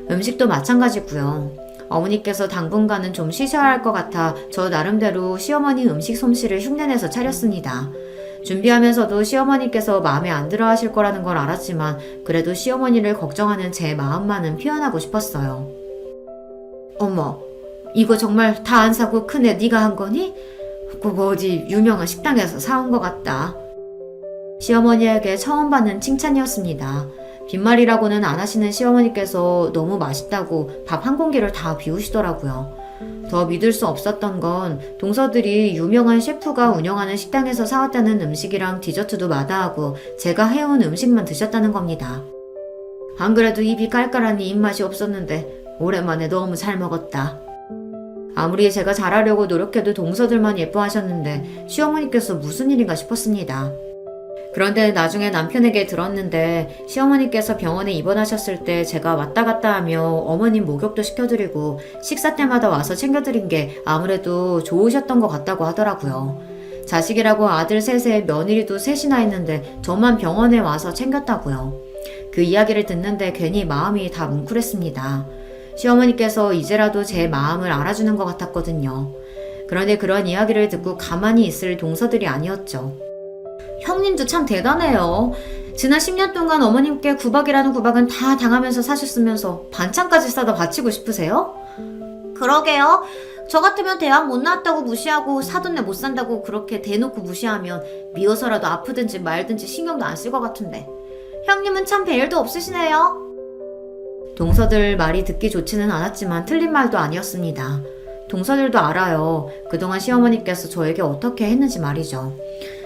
음식도 마찬가지고요. 어머니께서 당분간은 좀 쉬셔야 할 것 같아 저 나름대로 시어머니 음식 솜씨를 흉내내서 차렸습니다. 준비하면서도 시어머니께서 마음에 안 들어 하실 거라는 걸 알았지만 그래도 시어머니를 걱정하는 제 마음만은 표현하고 싶었어요. 어머, 이거 정말 다 안 사고 큰애 네가 한 거니? 꼭 어디 유명한 식당에서 사온 것 같다. 시어머니에게 처음 받는 칭찬이었습니다. 빈말이라고는 안 하시는 시어머니께서 너무 맛있다고 밥 한 공기를 다 비우시더라고요. 더 믿을 수 없었던 건 동서들이 유명한 셰프가 운영하는 식당에서 사왔다는 음식이랑 디저트도 마다하고 제가 해온 음식만 드셨다는 겁니다. 안 그래도 입이 깔깔하니 입맛이 없었는데 오랜만에 너무 잘 먹었다. 아무리 제가 잘하려고 노력해도 동서들만 예뻐하셨는데 시어머니께서 무슨 일인가 싶었습니다. 그런데 나중에 남편에게 들었는데 시어머니께서 병원에 입원하셨을 때 제가 왔다 갔다 하며 어머님 목욕도 시켜드리고 식사 때마다 와서 챙겨드린 게 아무래도 좋으셨던 것 같다고 하더라고요. 자식이라고 아들 셋에 며느리도 셋이나 있는데 저만 병원에 와서 챙겼다고요. 그 이야기를 듣는데 괜히 마음이 다 뭉클했습니다. 시어머니께서 이제라도 제 마음을 알아주는 것 같았거든요. 그런데 그런 이야기를 듣고 가만히 있을 동서들이 아니었죠. 형님도 참 대단해요. 지난 10년 동안 어머님께 구박이라는 구박은 다 당하면서 사셨으면서 반찬까지 싸다 바치고 싶으세요? 그러게요. 저 같으면 대학 못 나왔다고 무시하고 사돈 내 못 산다고 그렇게 대놓고 무시하면 미워서라도 아프든지 말든지 신경도 안 쓸 것 같은데. 형님은 참 배일도 없으시네요. 동서들 말이 듣기 좋지는 않았지만 틀린 말도 아니었습니다. 동서들도 알아요. 그동안 시어머니께서 저에게 어떻게 했는지 말이죠.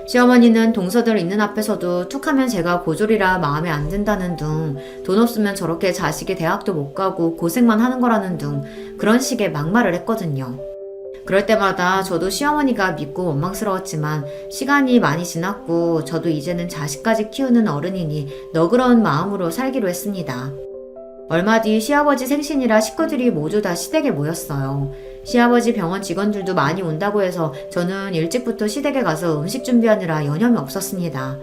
시어머니는 동서들 있는 앞에서도 툭하면 제가 고졸이라 마음에 안 든다는 둥, 돈 없으면 저렇게 자식이 대학도 못 가고 고생만 하는 거라는 둥, 그런 식의 막말을 했거든요. 그럴 때마다 저도 시어머니가 믿고 원망스러웠지만 시간이 많이 지났고 저도 이제는 자식까지 키우는 어른이니 너그러운 마음으로 살기로 했습니다. 얼마 뒤 시아버지 생신이라 식구들이 모두 다 시댁에 모였어요. 시아버지 병원 직원들도 많이 온다고 해서 저는 일찍부터 시댁에 가서 음식 준비하느라 여념이 없었습니다.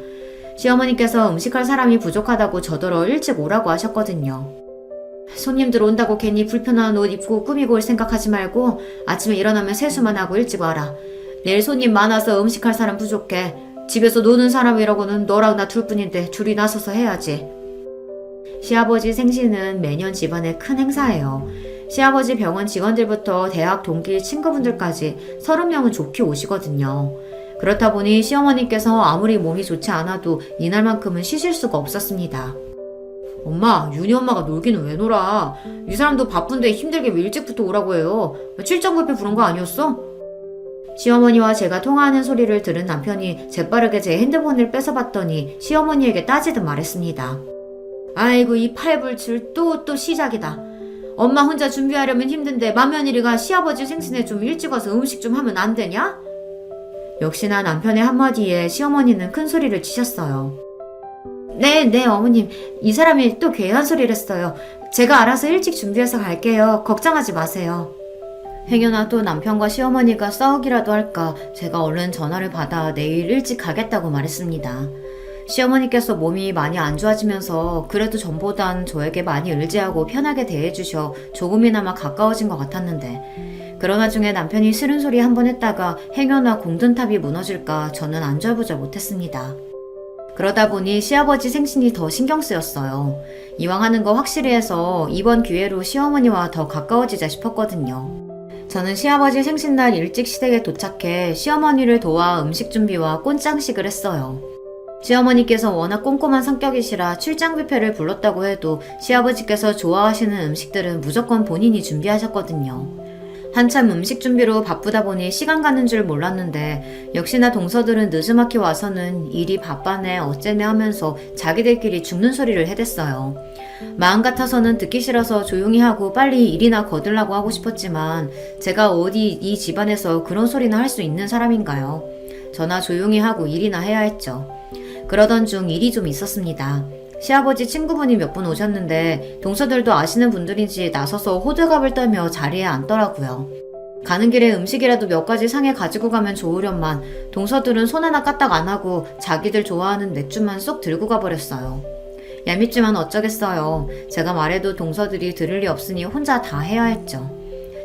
시어머니께서 음식할 사람이 부족하다고 저더러 일찍 오라고 하셨거든요. 손님들 온다고 괜히 불편한 옷 입고 꾸미고 올 생각하지 말고 아침에 일어나면 세수만 하고 일찍 와라. 내일 손님 많아서 음식할 사람 부족해. 집에서 노는 사람이라고는 너랑 나 둘뿐인데 둘이 나서서 해야지. 시아버지 생신은 매년 집안의 큰 행사예요. 시아버지 병원 직원들부터 대학 동기 친구분들까지 30명은 좋게 오시거든요. 그렇다 보니 시어머니께서 아무리 몸이 좋지 않아도 이날만큼은 쉬실 수가 없었습니다. 엄마, 윤희 엄마가 놀기는 왜 놀아? 이 사람도 바쁜데 힘들게 왜 일찍부터 오라고 해요? 출장 뷔페 부른 거 아니었어? 시어머니와 제가 통화하는 소리를 들은 남편이 재빠르게 제 핸드폰을 뺏어봤더니 시어머니에게 따지듯 말했습니다. 아이고, 이 팔불출 또 시작이다. 엄마 혼자 준비하려면 힘든데 맏며느리가 시아버지 생신에 좀 일찍 와서 음식 좀 하면 안 되냐? 역시나 남편의 한마디에 시어머니는 큰 소리를 치셨어요. 네, 어머님. 이 사람이 또 괴한 소리를 했어요. 제가 알아서 일찍 준비해서 갈게요. 걱정하지 마세요. 행여나 또 남편과 시어머니가 싸우기라도 할까 제가 얼른 전화를 받아 내일 일찍 가겠다고 말했습니다. 시어머니께서 몸이 많이 안 좋아지면서 그래도 전보단 저에게 많이 의지하고 편하게 대해주셔 조금이나마 가까워진 것 같았는데 그런 와중에 남편이 싫은 소리 한 번 했다가 행여나 공든탑이 무너질까 저는 안절부절 못했습니다. 그러다 보니 시아버지 생신이 더 신경 쓰였어요. 이왕 하는 거 확실히 해서 이번 기회로 시어머니와 더 가까워지자 싶었거든요. 저는 시아버지 생신날 일찍 시댁에 도착해 시어머니를 도와 음식 준비와 꽃장식을 했어요. 시어머니께서 워낙 꼼꼼한 성격이시라 출장 뷔페를 불렀다고 해도 시아버지께서 좋아하시는 음식들은 무조건 본인이 준비하셨거든요. 한참 음식 준비로 바쁘다 보니 시간 가는 줄 몰랐는데 역시나 동서들은 느즈막히 와서는 일이 바빠네 어째네 하면서 자기들끼리 죽는 소리를 해댔어요. 마음 같아서는 듣기 싫어서 조용히 하고 빨리 일이나 거들라고 하고 싶었지만 제가 어디 이 집안에서 그런 소리나 할 수 있는 사람인가요? 저나 조용히 하고 일이나 해야 했죠. 그러던 중 일이 좀 있었습니다. 시아버지 친구분이 몇 분 오셨는데 동서들도 아시는 분들인지 나서서 호들갑을 떨며 자리에 앉더라고요. 가는 길에 음식이라도 몇 가지 상에 가지고 가면 좋으련만 동서들은 손 하나 까딱 안 하고 자기들 좋아하는 맥주만 쏙 들고 가버렸어요. 얄밉지만 어쩌겠어요. 제가 말해도 동서들이 들을 리 없으니 혼자 다 해야 했죠.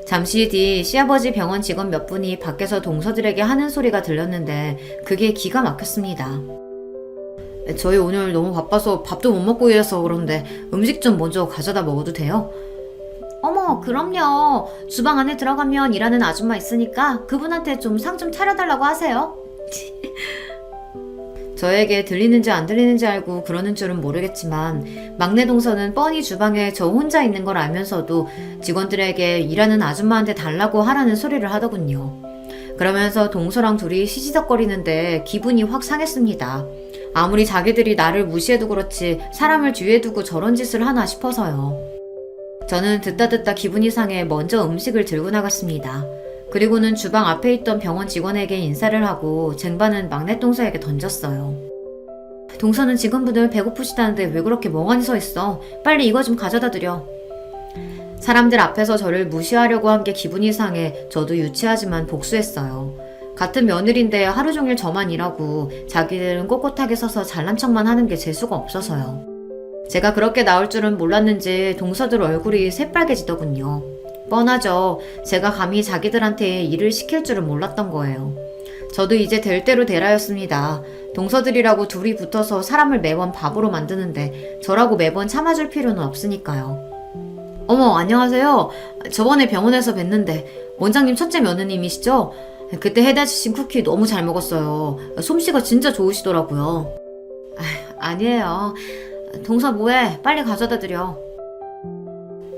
잠시 뒤 시아버지 병원 직원 몇 분이 밖에서 동서들에게 하는 소리가 들렸는데 그게 기가 막혔습니다. 저희 오늘 너무 바빠서 밥도 못 먹고 이래서 그런데 음식 좀 먼저 가져다 먹어도 돼요? 어머, 그럼요. 주방 안에 들어가면 일하는 아줌마 있으니까 그분한테 좀 상 좀 차려달라고 하세요. 저에게 들리는지 안 들리는지 알고 그러는 줄은 모르겠지만 막내 동서는 뻔히 주방에 저 혼자 있는 걸 알면서도 직원들에게 일하는 아줌마한테 달라고 하라는 소리를 하더군요. 그러면서 동서랑 둘이 시시덕거리는데 기분이 확 상했습니다. 아무리 자기들이 나를 무시해도 그렇지 사람을 뒤에 두고 저런 짓을 하나 싶어서요. 저는 듣다 기분이 상해 먼저 음식을 들고 나갔습니다. 그리고는 주방 앞에 있던 병원 직원에게 인사를 하고 쟁반은 막내 동서에게 던졌어요. 동서는 직원분들 배고프시다는데 왜 그렇게 멍하니 서 있어? 빨리 이거 좀 가져다 드려. 사람들 앞에서 저를 무시하려고 한 게 기분이 상해 저도 유치하지만 복수했어요. 같은 며느리인데 하루 종일 저만 일하고 자기들은 꼿꼿하게 서서 잘난 척만 하는 게 재수가 없어서요. 제가 그렇게 나올 줄은 몰랐는지 동서들 얼굴이 새빨개지더군요. 뻔하죠. 제가 감히 자기들한테 일을 시킬 줄은 몰랐던 거예요. 저도 이제 될 대로 되라였습니다. 동서들이라고 둘이 붙어서 사람을 매번 바보로 만드는데 저라고 매번 참아줄 필요는 없으니까요. 어머, 안녕하세요. 저번에 병원에서 뵀는데 원장님 첫째 며느님이시죠? 그때 해다 주신 쿠키 너무 잘 먹었어요. 솜씨가 진짜 좋으시더라고요. 아니에요. 동서 뭐해? 빨리 가져다 드려.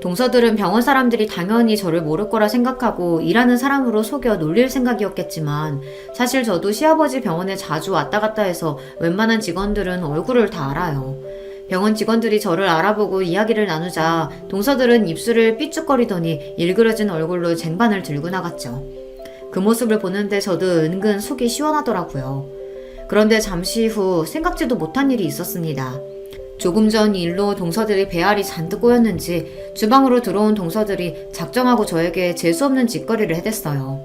동서들은 병원 사람들이 당연히 저를 모를 거라 생각하고 일하는 사람으로 속여 놀릴 생각이었겠지만 사실 저도 시아버지 병원에 자주 왔다 갔다 해서 웬만한 직원들은 얼굴을 다 알아요. 병원 직원들이 저를 알아보고 이야기를 나누자 동서들은 입술을 삐죽거리더니 일그러진 얼굴로 쟁반을 들고 나갔죠. 그 모습을 보는데 저도 은근 속이 시원하더라고요. 그런데 잠시 후 생각지도 못한 일이 있었습니다. 조금 전 일로 동서들이 배알이 잔뜩 꼬였는지 주방으로 들어온 동서들이 작정하고 저에게 재수없는 짓거리를 해댔어요.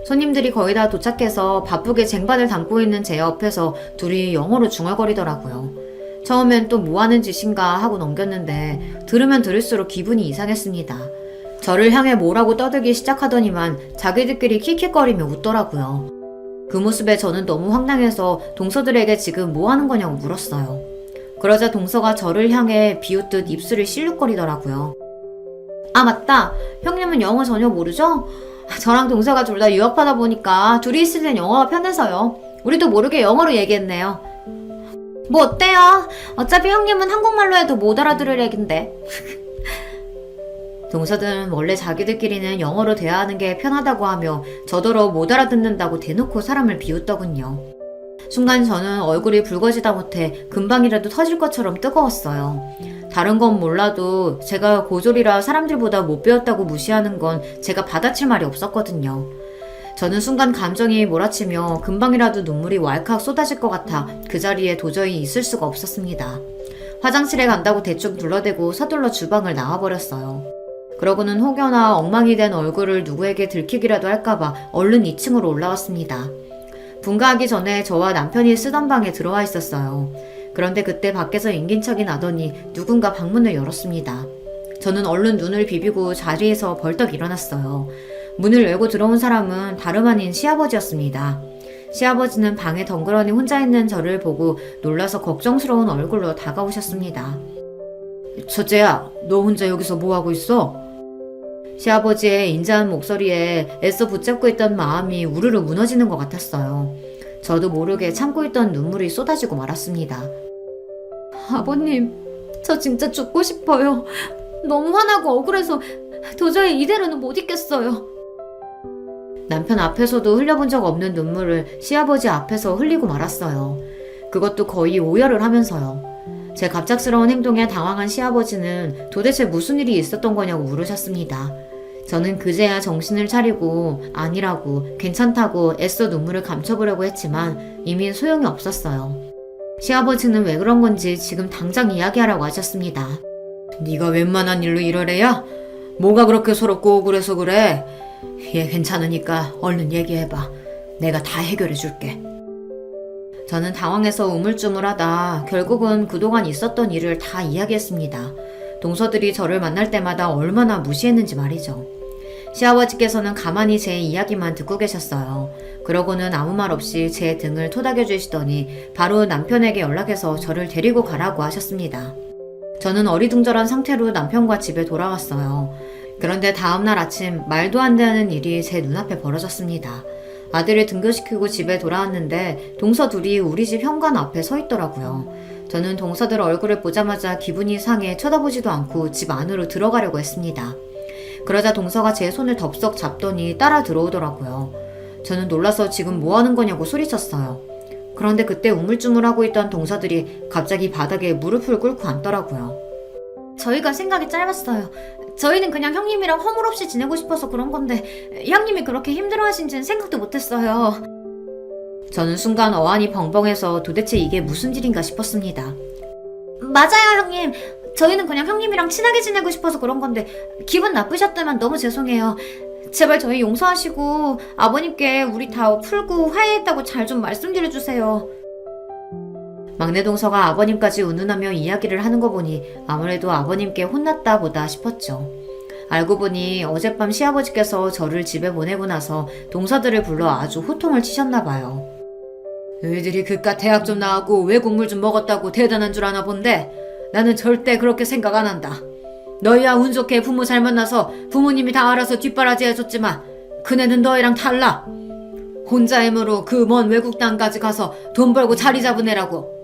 손님들이 거의 다 도착해서 바쁘게 쟁반을 담고 있는 제 옆에서 둘이 영어로 중얼거리더라고요. 처음엔 또 뭐하는 짓인가 하고 넘겼는데 들으면 들을수록 기분이 이상했습니다. 저를 향해 뭐라고 떠들기 시작하더니만 자기들끼리 킥킥거리며 웃더라고요. 그 모습에 저는 너무 황당해서 동서들에게 지금 뭐하는 거냐고 물었어요. 그러자 동서가 저를 향해 비웃듯 입술을 실룩거리더라고요. 아 맞다, 형님은 영어 전혀 모르죠? 저랑 동서가 둘 다 유학하다 보니까 둘이 있을 땐 영어가 편해서요. 우리도 모르게 영어로 얘기했네요. 뭐 어때요? 어차피 형님은 한국말로 해도 못 알아들을 얘긴데. 동서들은 원래 자기들끼리는 영어로 대화하는 게 편하다고 하며 저더러 못 알아듣는다고 대놓고 사람을 비웃더군요. 순간 저는 얼굴이 붉어지다 못해 금방이라도 터질 것처럼 뜨거웠어요. 다른 건 몰라도 제가 고졸이라 사람들보다 못 배웠다고 무시하는 건 제가 받아칠 말이 없었거든요. 저는 순간 감정이 몰아치며 금방이라도 눈물이 왈칵 쏟아질 것 같아 그 자리에 도저히 있을 수가 없었습니다. 화장실에 간다고 대충 둘러대고 서둘러 주방을 나와버렸어요. 그러고는 혹여나 엉망이 된 얼굴을 누구에게 들키기라도 할까봐 얼른 2층으로 올라왔습니다. 분가하기 전에 저와 남편이 쓰던 방에 들어와 있었어요. 그런데 그때 밖에서 인긴척이 나더니 누군가 방문을 열었습니다. 저는 얼른 눈을 비비고 자리에서 벌떡 일어났어요. 문을 열고 들어온 사람은 다름 아닌 시아버지였습니다. 시아버지는 방에 덩그러니 혼자 있는 저를 보고 놀라서 걱정스러운 얼굴로 다가오셨습니다. 첫째야, 너 혼자 여기서 뭐하고 있어? 시아버지의 인자한 목소리에 애써 붙잡고 있던 마음이 우르르 무너지는 것 같았어요. 저도 모르게 참고 있던 눈물이 쏟아지고 말았습니다. 아버님, 저 진짜 죽고 싶어요. 너무 화나고 억울해서 도저히 이대로는 못 있겠어요. 남편 앞에서도 흘려본 적 없는 눈물을 시아버지 앞에서 흘리고 말았어요. 그것도 거의 오열을 하면서요. 제 갑작스러운 행동에 당황한 시아버지는 도대체 무슨 일이 있었던 거냐고 물으셨습니다. 저는 그제야 정신을 차리고 아니라고 괜찮다고 애써 눈물을 감춰보려고 했지만 이미 소용이 없었어요. 시아버지는 왜 그런 건지 지금 당장 이야기하라고 하셨습니다. 네가 웬만한 일로 이러래야? 뭐가 그렇게 서럽고 억울해서 그래? 얘 괜찮으니까 얼른 얘기해봐. 내가 다 해결해줄게. 저는 당황해서 우물쭈물하다 결국은 그동안 있었던 일을 다 이야기했습니다. 동서들이 저를 만날 때마다 얼마나 무시했는지 말이죠. 시아버지께서는 가만히 제 이야기만 듣고 계셨어요. 그러고는 아무 말 없이 제 등을 토닥여 주시더니 바로 남편에게 연락해서 저를 데리고 가라고 하셨습니다. 저는 어리둥절한 상태로 남편과 집에 돌아왔어요. 그런데 다음날 아침 말도 안 되는 일이 제 눈앞에 벌어졌습니다. 아들을 등교시키고 집에 돌아왔는데 동서 둘이 우리 집 현관 앞에 서 있더라고요. 저는 동서들 얼굴을 보자마자 기분이 상해 쳐다보지도 않고 집 안으로 들어가려고 했습니다. 그러자 동서가 제 손을 덥석 잡더니 따라 들어오더라고요. 저는 놀라서 지금 뭐 하는 거냐고 소리쳤어요. 그런데 그때 우물쭈물하고 있던 동서들이 갑자기 바닥에 무릎을 꿇고 앉더라고요. 저희가 생각이 짧았어요. 저희는 그냥 형님이랑 허물없이 지내고 싶어서 그런 건데 형님이 그렇게 힘들어하신지는 생각도 못했어요. 저는 순간 어안이 벙벙해서 도대체 이게 무슨 일인가 싶었습니다. 맞아요, 형님. 저희는 그냥 형님이랑 친하게 지내고 싶어서 그런 건데 기분 나쁘셨다면 너무 죄송해요. 제발 저희 용서하시고 아버님께 우리 다 풀고 화해했다고 잘 좀 말씀드려주세요. 막내 동서가 아버님까지 운운하며 이야기를 하는 거 보니 아무래도 아버님께 혼났다 보다 싶었죠. 알고 보니 어젯밤 시아버지께서 저를 집에 보내고 나서 동서들을 불러 아주 호통을 치셨나 봐요. 너희들이 그깟 대학 좀 나왔고 외국물 좀 먹었다고 대단한 줄 아나 본데 나는 절대 그렇게 생각 안 한다. 너희야 운 좋게 부모 잘 만나서 부모님이 다 알아서 뒷바라지 해줬지만 그네는 너희랑 달라. 혼자 힘으로 그 먼 외국 땅까지 가서 돈 벌고 자리 잡은 애라고.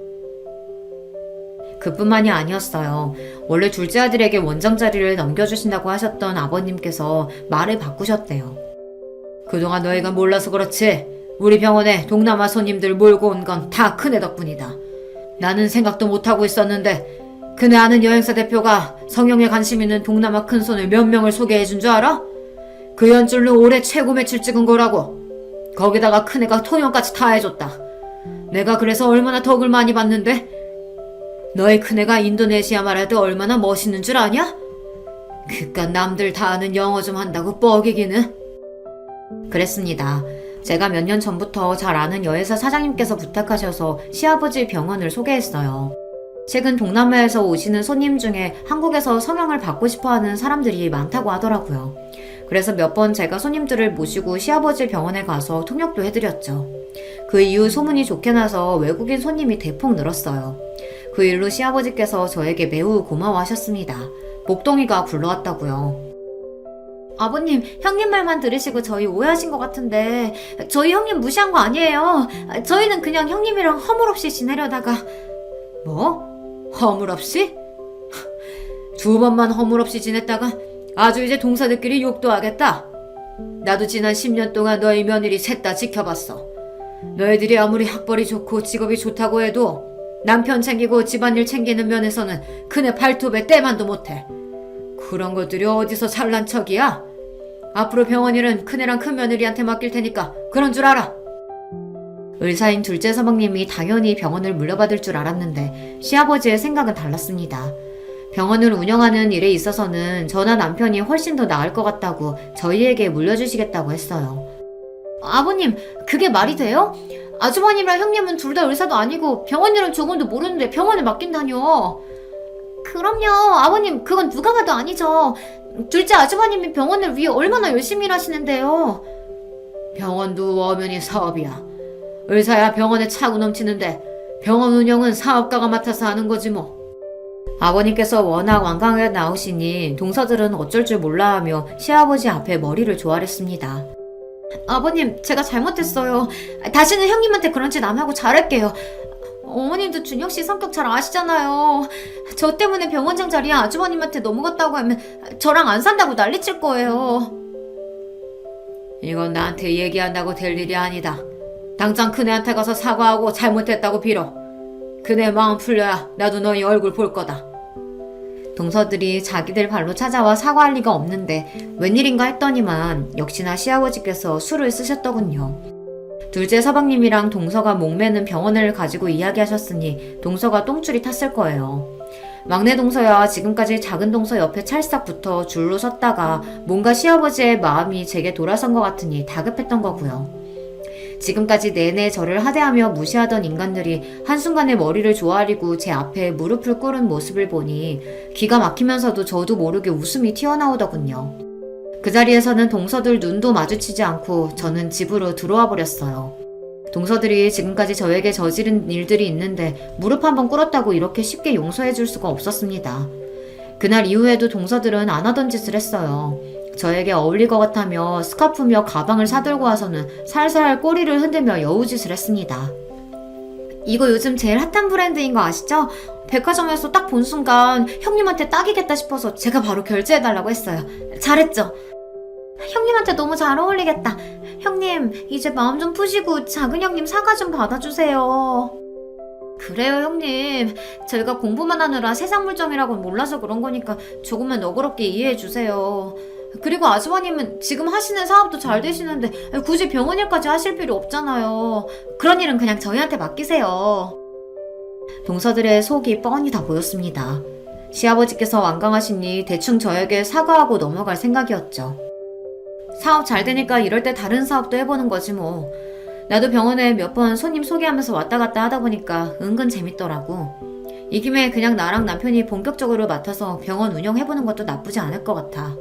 그뿐만이 아니었어요. 원래 둘째 아들에게 원장 자리를 넘겨주신다고 하셨던 아버님께서 말을 바꾸셨대요. 그동안 너희가 몰라서 그렇지 우리 병원에 동남아 손님들 몰고 온 건 다 큰애 덕분이다. 나는 생각도 못하고 있었는데 그네 아는 여행사 대표가 성형에 관심 있는 동남아 큰손을 몇 명을 소개해준 줄 알아? 그 연줄로 올해 최고 매출 찍은 거라고. 거기다가 큰애가 통영까지 다 해줬다. 내가 그래서 얼마나 덕을 많이 받는데? 너희 큰애가 인도네시아 말해도 얼마나 멋있는 줄 아냐? 그깟 남들 다 아는 영어 좀 한다고 뻐기기는. 그랬습니다. 제가 몇 년 전부터 잘 아는 여회사 사장님께서 부탁하셔서 시아버지 병원을 소개했어요. 최근 동남아에서 오시는 손님 중에 한국에서 성형을 받고 싶어하는 사람들이 많다고 하더라고요. 그래서 몇 번 제가 손님들을 모시고 시아버지 병원에 가서 통역도 해드렸죠. 그 이후 소문이 좋게 나서 외국인 손님이 대폭 늘었어요. 그 일로 시아버지께서 저에게 매우 고마워하셨습니다. 목동이가 불러왔다고요. 아버님, 형님 말만 들으시고 저희 오해하신 것 같은데 저희 형님 무시한 거 아니에요. 저희는 그냥 형님이랑 허물없이 지내려다가. 뭐? 허물없이? 두 번만 허물없이 지냈다가 아주 이제 동사들끼리 욕도 하겠다. 나도 지난 10년 동안 너희 며느리 셋 다 지켜봤어. 너희들이 아무리 학벌이 좋고 직업이 좋다고 해도 남편 챙기고 집안일 챙기는 면에서는 그네 발톱에 때만도 못해. 그런 것들이 어디서 잘난 척이야? 앞으로 병원 일은 큰애랑 큰며느리한테 맡길 테니까 그런 줄 알아. 의사인 둘째 서방님이 당연히 병원을 물려받을 줄 알았는데 시아버지의 생각은 달랐습니다. 병원을 운영하는 일에 있어서는 저나 남편이 훨씬 더 나을 것 같다고 저희에게 물려주시겠다고 했어요. 아버님, 그게 말이 돼요? 아주버님이랑 형님은 둘 다 의사도 아니고 병원 일은 조금도 모르는데 병원에 맡긴다뇨. 그럼요, 아버님, 그건 누가 봐도 아니죠. 둘째 아주버님이 병원을 위해 얼마나 열심히 일하시는데요. 병원도 엄연히 사업이야. 의사야 병원에 차고 넘치는데 병원 운영은 사업가가 맡아서 하는 거지 뭐. 아버님께서 워낙 완강하게 나오시니 동서들은 어쩔 줄 몰라 하며 시아버지 앞에 머리를 조아렸습니다. 아버님, 제가 잘못했어요. 다시는 형님한테 그런 짓 안 하고 잘할게요. 어머님도 준혁씨 성격 잘 아시잖아요. 저 때문에 병원장 자리에 아주버님한테 넘어갔다고 하면 저랑 안 산다고 난리칠 거예요. 이건 나한테 얘기한다고 될 일이 아니다. 당장 큰애한테 가서 사과하고 잘못했다고 빌어. 그네 마음 풀려야 나도 너희 얼굴 볼 거다. 동서들이 자기들 발로 찾아와 사과할 리가 없는데 웬일인가 했더니만 역시나 시아버지께서 술을 쓰셨더군요. 둘째 서방님이랑 동서가 목매는 병원을 가지고 이야기하셨으니 동서가 똥줄이 탔을 거예요. 막내 동서야 지금까지 작은 동서 옆에 찰싹 붙어 줄로 섰다가 뭔가 시아버지의 마음이 제게 돌아선 것 같으니 다급했던 거고요. 지금까지 내내 저를 하대하며 무시하던 인간들이 한순간에 머리를 조아리고 제 앞에 무릎을 꿇은 모습을 보니 기가 막히면서도 저도 모르게 웃음이 튀어나오더군요. 그 자리에서는 동서들 눈도 마주치지 않고 저는 집으로 들어와 버렸어요. 동서들이 지금까지 저에게 저지른 일들이 있는데 무릎 한번 꿇었다고 이렇게 쉽게 용서해 줄 수가 없었습니다. 그날 이후에도 동서들은 안 하던 짓을 했어요. 저에게 어울릴 것 같다며 스카프며 가방을 사들고 와서는 살살 꼬리를 흔들며 여우짓을 했습니다. 이거 요즘 제일 핫한 브랜드인 거 아시죠? 백화점에서 딱 본 순간 형님한테 딱이겠다 싶어서 제가 바로 결제해달라고 했어요. 잘했죠? 형님한테 너무 잘 어울리겠다. 형님, 이제 마음 좀 푸시고 작은 형님 사과 좀 받아주세요. 그래요, 형님. 저희가 공부만 하느라 세상 물정이라고는 몰라서 그런 거니까 조금만 너그럽게 이해해주세요. 그리고 아주버님은 지금 하시는 사업도 잘 되시는데 굳이 병원 일까지 하실 필요 없잖아요. 그런 일은 그냥 저희한테 맡기세요. 동서들의 속이 뻔히 다 보였습니다. 시아버지께서 완강하시니 대충 저에게 사과하고 넘어갈 생각이었죠. 사업 잘 되니까 이럴 때 다른 사업도 해보는 거지 뭐. 나도 병원에 몇 번 손님 소개하면서 왔다 갔다 하다 보니까 은근 재밌더라고. 이 김에 그냥 나랑 남편이 본격적으로 맡아서 병원 운영해보는 것도 나쁘지 않을 것 같아.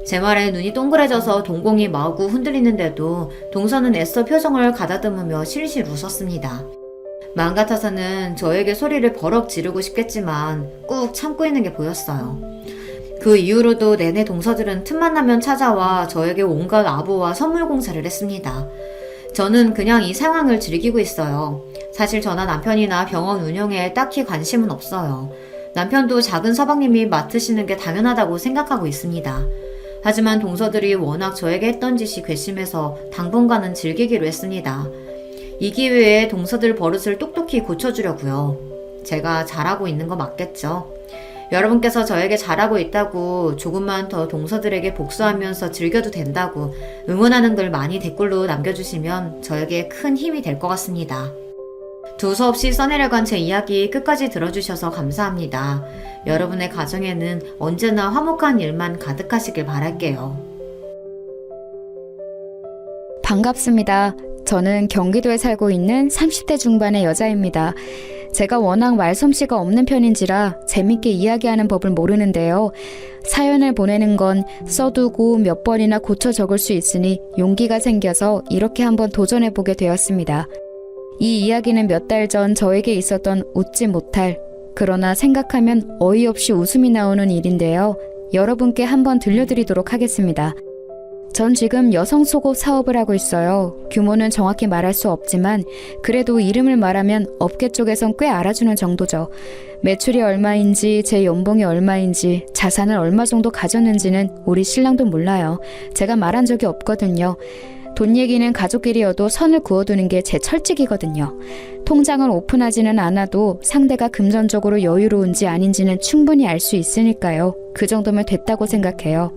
제 말에 눈이 동그래져서 동공이 마구 흔들리는데도 동서는 애써 표정을 가다듬으며 실실 웃었습니다. 마음 같아서는 저에게 소리를 버럭 지르고 싶겠지만 꾹 참고 있는 게 보였어요. 그 이후로도 내내 동서들은 틈만 나면 찾아와 저에게 온갖 아부와 선물 공세를 했습니다. 저는 그냥 이 상황을 즐기고 있어요. 사실 저나 남편이나 병원 운영에 딱히 관심은 없어요. 남편도 작은 서방님이 맡으시는 게 당연하다고 생각하고 있습니다. 하지만 동서들이 워낙 저에게 했던 짓이 괘씸해서 당분간은 즐기기로 했습니다. 이 기회에 동서들 버릇을 똑똑히 고쳐주려고요. 제가 잘하고 있는 거 맞겠죠? 여러분께서 저에게 잘하고 있다고, 조금만 더 동서들에게 복수하면서 즐겨도 된다고 응원하는 글 많이 댓글로 남겨주시면 저에게 큰 힘이 될 것 같습니다. 두서없이 써내려간 제 이야기 끝까지 들어주셔서 감사합니다. 여러분의 가정에는 언제나 화목한 일만 가득하시길 바랄게요. 반갑습니다. 저는 경기도에 살고 있는 30대 중반의 여자입니다. 제가 워낙 말솜씨가 없는 편인지라 재밌게 이야기하는 법을 모르는데요. 사연을 보내는 건 써두고 몇 번이나 고쳐 적을 수 있으니 용기가 생겨서 이렇게 한번 도전해보게 되었습니다. 이 이야기는 몇 달 전 저에게 있었던 웃지 못할, 그러나 생각하면 어이없이 웃음이 나오는 일인데요. 여러분께 한번 들려드리도록 하겠습니다. 전 지금 여성 속옷 사업을 하고 있어요. 규모는 정확히 말할 수 없지만 그래도 이름을 말하면 업계 쪽에선 꽤 알아주는 정도죠. 매출이 얼마인지, 제 연봉이 얼마인지, 자산을 얼마 정도 가졌는지는 우리 신랑도 몰라요. 제가 말한 적이 없거든요. 돈 얘기는 가족끼리여도 선을 그어두는 게 제 철칙이거든요. 통장을 오픈하지는 않아도 상대가 금전적으로 여유로운지 아닌지는 충분히 알 수 있으니까요. 그 정도면 됐다고 생각해요.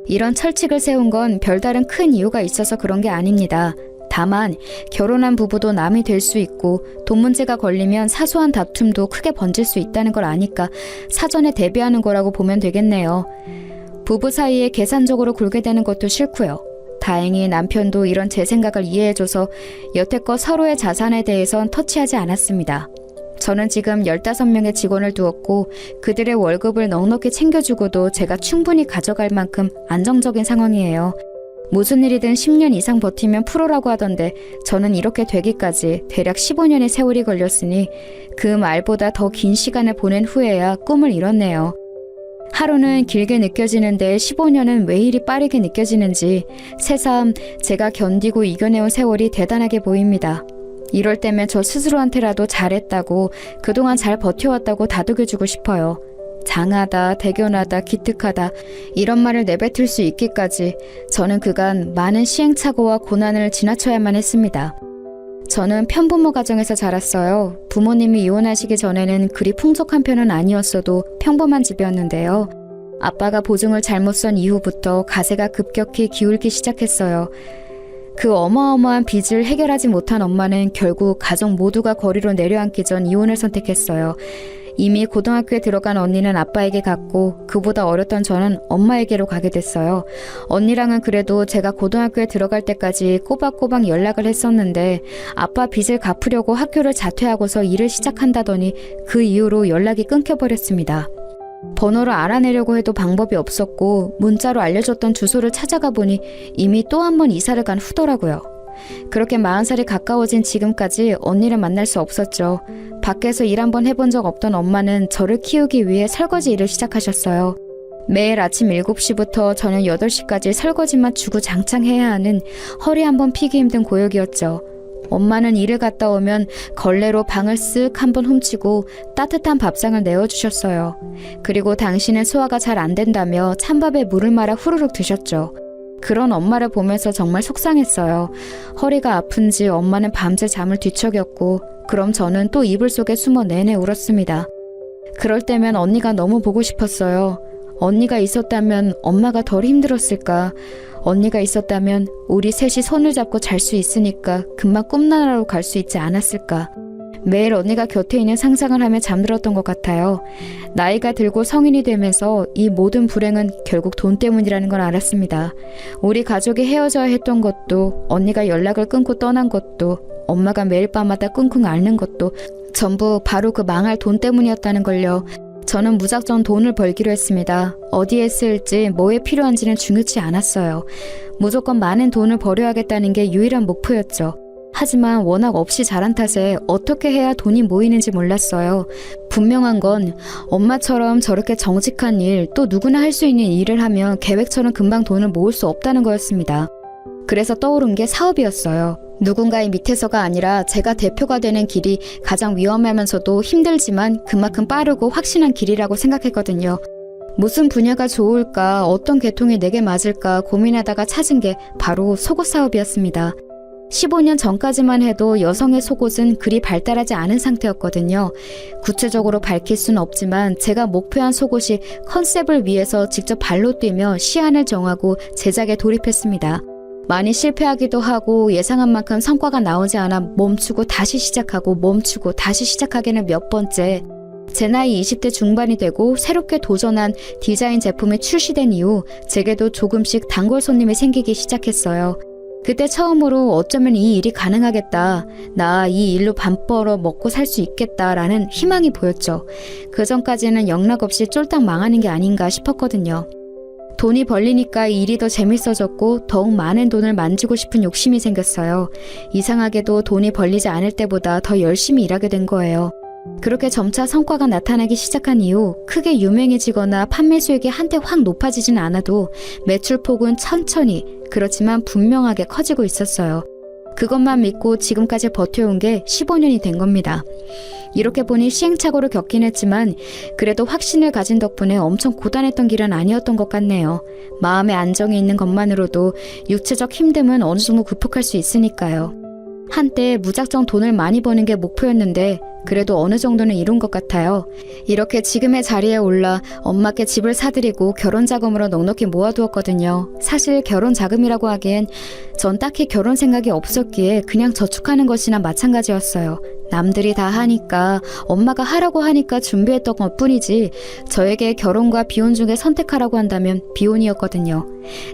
이런 철칙을 세운 건 별다른 큰 이유가 있어서 그런 게 아닙니다. 다만 결혼한 부부도 남이 될 수 있고 돈 문제가 걸리면 사소한 다툼도 크게 번질 수 있다는 걸 아니까 사전에 대비하는 거라고 보면 되겠네요. 부부 사이에 계산적으로 굴게 되는 것도 싫고요. 다행히 남편도 이런 제 생각을 이해해줘서 여태껏 서로의 자산에 대해선 터치하지 않았습니다. 저는 지금 15명의 직원을 두었고 그들의 월급을 넉넉히 챙겨주고도 제가 충분히 가져갈 만큼 안정적인 상황이에요. 무슨 일이든 10년 이상 버티면 프로라고 하던데 저는 이렇게 되기까지 대략 15년의 세월이 걸렸으니 그 말보다 더 긴 시간을 보낸 후에야 꿈을 이뤘네요. 하루는 길게 느껴지는데 15년은 왜 이리 빠르게 느껴지는지 새삼 제가 견디고 이겨내온 세월이 대단하게 보입니다. 이럴 때면 저 스스로한테라도 잘했다고, 그동안 잘 버텨왔다고 다독여주고 싶어요. 장하다, 대견하다, 기특하다 이런 말을 내뱉을 수 있기까지 저는 그간 많은 시행착오와 고난을 지나쳐야만 했습니다. 저는 편부모 가정에서 자랐어요. 부모님이 이혼하시기 전에는 그리 풍족한 편은 아니었어도 평범한 집이었는데요. 아빠가 보증을 잘못 선 이후부터 가세가 급격히 기울기 시작했어요. 그 어마어마한 빚을 해결하지 못한 엄마는 결국 가족 모두가 거리로 내려앉기 전 이혼을 선택했어요. 이미 고등학교에 들어간 언니는 아빠에게 갔고 그보다 어렸던 저는 엄마에게로 가게 됐어요. 언니랑은 그래도 제가 고등학교에 들어갈 때까지 꼬박꼬박 연락을 했었는데 아빠 빚을 갚으려고 학교를 자퇴하고서 일을 시작한다더니 그 이후로 연락이 끊겨버렸습니다. 번호를 알아내려고 해도 방법이 없었고 문자로 알려줬던 주소를 찾아가 보니 이미 또 한 번 이사를 간 후더라고요. 그렇게 40살이 가까워진 지금까지 언니를 만날 수 없었죠. 밖에서 일 한번 해본 적 없던 엄마는 저를 키우기 위해 설거지 일을 시작하셨어요. 매일 아침 7시부터 저녁 8시까지 설거지만 주구장창 해야 하는 허리 한번 피기 힘든 고역이었죠. 엄마는 일을 갔다 오면 걸레로 방을 쓱 한번 훔치고 따뜻한 밥상을 내어주셨어요. 그리고 당신은 소화가 잘 안 된다며 찬밥에 물을 말아 후루룩 드셨죠. 그런 엄마를 보면서 정말 속상했어요. 허리가 아픈지 엄마는 밤새 잠을 뒤척였고 그럼 저는 또 이불 속에 숨어 내내 울었습니다. 그럴 때면 언니가 너무 보고 싶었어요. 언니가 있었다면 엄마가 덜 힘들었을까? 언니가 있었다면 우리 셋이 손을 잡고 잘 수 있으니까 금방 꿈나라로 갈 수 있지 않았을까? 매일 언니가 곁에 있는 상상을 하며 잠들었던 것 같아요. 나이가 들고 성인이 되면서 이 모든 불행은 결국 돈 때문이라는 걸 알았습니다. 우리 가족이 헤어져야 했던 것도, 언니가 연락을 끊고 떠난 것도, 엄마가 매일 밤마다 끙끙 앓는 것도 전부 바로 그 망할 돈 때문이었다는 걸요. 저는 무작정 돈을 벌기로 했습니다. 어디에 쓸지, 뭐에 필요한지는 중요치 않았어요. 무조건 많은 돈을 벌여야겠다는 게 유일한 목표였죠. 하지만 워낙 없이 자란 탓에 어떻게 해야 돈이 모이는지 몰랐어요. 분명한 건 엄마처럼 저렇게 정직한 일, 또 누구나 할 수 있는 일을 하면 계획처럼 금방 돈을 모을 수 없다는 거였습니다. 그래서 떠오른 게 사업이었어요. 누군가의 밑에서가 아니라 제가 대표가 되는 길이 가장 위험하면서도 힘들지만 그만큼 빠르고 확신한 길이라고 생각했거든요. 무슨 분야가 좋을까, 어떤 계통이 내게 맞을까 고민하다가 찾은 게 바로 속옷 사업이었습니다. 15년 전까지만 해도 여성의 속옷은 그리 발달하지 않은 상태였거든요. 구체적으로 밝힐 수는 없지만 제가 목표한 속옷이 컨셉을 위해서 직접 발로 뛰며 시안을 정하고 제작에 돌입했습니다. 많이 실패하기도 하고 예상한 만큼 성과가 나오지 않아 멈추고 다시 시작하고 멈추고 다시 시작하기는 몇 번째. 제 나이 20대 중반이 되고 새롭게 도전한 디자인 제품이 출시된 이후 제게도 조금씩 단골 손님이 생기기 시작했어요. 그때 처음으로 어쩌면 이 일이 가능하겠다. 나 이 일로 밥 벌어 먹고 살 수 있겠다라는 희망이 보였죠. 그 전까지는 영락없이 쫄딱 망하는 게 아닌가 싶었거든요. 돈이 벌리니까 이 일이 더 재밌어졌고 더욱 많은 돈을 만지고 싶은 욕심이 생겼어요. 이상하게도 돈이 벌리지 않을 때보다 더 열심히 일하게 된 거예요. 그렇게 점차 성과가 나타나기 시작한 이후 크게 유명해지거나 판매 수익이 한때 확 높아지진 않아도 매출폭은 천천히 그렇지만 분명하게 커지고 있었어요. 그것만 믿고 지금까지 버텨온 게 15년이 된 겁니다. 이렇게 보니 시행착오를 겪긴 했지만 그래도 확신을 가진 덕분에 엄청 고단했던 길은 아니었던 것 같네요. 마음의 안정이 있는 것만으로도 육체적 힘듦은 어느 정도 극복할 수 있으니까요. 한때 무작정 돈을 많이 버는 게 목표였는데 그래도 어느 정도는 이룬 것 같아요. 이렇게 지금의 자리에 올라 엄마께 집을 사드리고 결혼 자금으로 넉넉히 모아두었거든요. 사실 결혼 자금이라고 하기엔 전 딱히 결혼 생각이 없었기에 그냥 저축하는 것이나 마찬가지였어요. 남들이 다 하니까 엄마가 하라고 하니까 준비했던 것뿐이지 저에게 결혼과 비혼 중에 선택하라고 한다면 비혼이었거든요.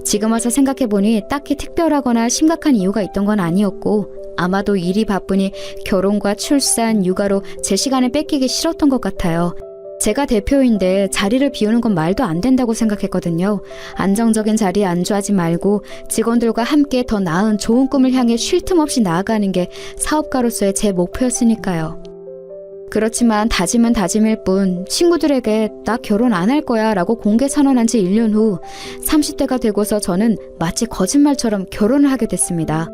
지금 와서 생각해보니 딱히 특별하거나 심각한 이유가 있던 건 아니었고 아마도 일이 바쁘니 결혼과 출산, 육아로 제 시간을 뺏기기 싫었던 것 같아요. 제가 대표인데 자리를 비우는 건 말도 안 된다고 생각했거든요. 안정적인 자리에 안주하지 말고 직원들과 함께 더 나은 좋은 꿈을 향해 쉴 틈 없이 나아가는 게 사업가로서의 제 목표였으니까요. 그렇지만 다짐은 다짐일 뿐 친구들에게 나 결혼 안 할 거야 라고 공개 선언한 지 1년 후 30대가 되고서 저는 마치 거짓말처럼 결혼을 하게 됐습니다.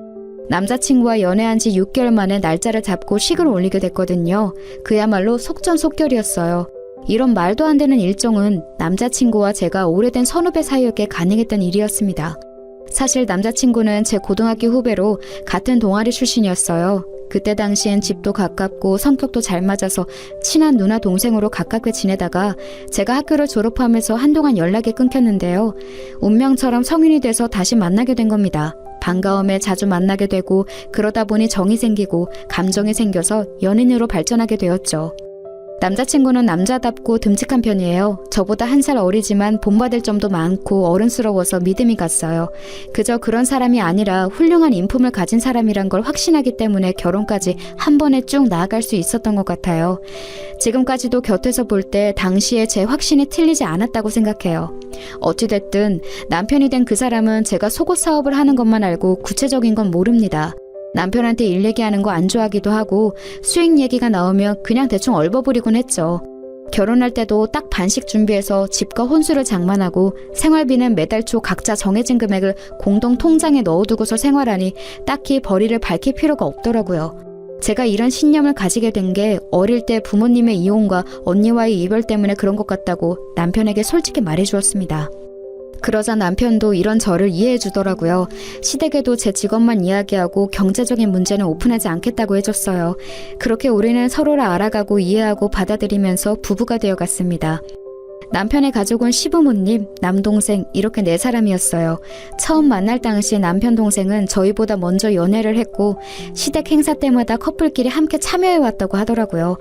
남자친구와 연애한 지 6개월 만에 날짜를 잡고 식을 올리게 됐거든요. 그야말로 속전속결이었어요. 이런 말도 안 되는 일정은 남자친구와 제가 오래된 선후배 사이였기에 가능했던 일이었습니다. 사실 남자친구는 제 고등학교 후배로 같은 동아리 출신이었어요. 그때 당시엔 집도 가깝고 성격도 잘 맞아서 친한 누나 동생으로 가깝게 지내다가 제가 학교를 졸업하면서 한동안 연락이 끊겼는데요. 운명처럼 성인이 돼서 다시 만나게 된 겁니다. 반가움에 자주 만나게 되고 그러다 보니 정이 생기고 감정이 생겨서 연인으로 발전하게 되었죠. 남자친구는 남자답고 듬직한 편이에요. 저보다 1살 어리지만 본받을 점도 많고 어른스러워서 믿음이 갔어요. 그저 그런 사람이 아니라 훌륭한 인품을 가진 사람이란 걸 확신하기 때문에 결혼까지 한 번에 쭉 나아갈 수 있었던 것 같아요. 지금까지도 곁에서 볼 때 당시에 제 확신이 틀리지 않았다고 생각해요. 어찌됐든 남편이 된 그 사람은 제가 속옷 사업을 하는 것만 알고 구체적인 건 모릅니다. 남편한테 일 얘기하는 거 안 좋아하기도 하고 수익 얘기가 나오면 그냥 대충 얼버무리곤 했죠. 결혼할 때도 딱 반씩 준비해서 집과 혼수를 장만하고 생활비는 매달 초 각자 정해진 금액을 공동 통장에 넣어두고서 생활하니 딱히 벌이를 밝힐 필요가 없더라고요. 제가 이런 신념을 가지게 된 게 어릴 때 부모님의 이혼과 언니와의 이별 때문에 그런 것 같다고 남편에게 솔직히 말해주었습니다. 그러자 남편도 이런 저를 이해해 주더라고요. 시댁에도 제 직업만 이야기하고 경제적인 문제는 오픈하지 않겠다고 해줬어요. 그렇게 우리는 서로를 알아가고 이해하고 받아들이면서 부부가 되어갔습니다. 남편의 가족은 시부모님, 남동생 이렇게 4사람이었어요. 처음 만날 당시 남편 동생은 저희보다 먼저 연애를 했고 시댁 행사 때마다 커플끼리 함께 참여해왔다고 하더라고요.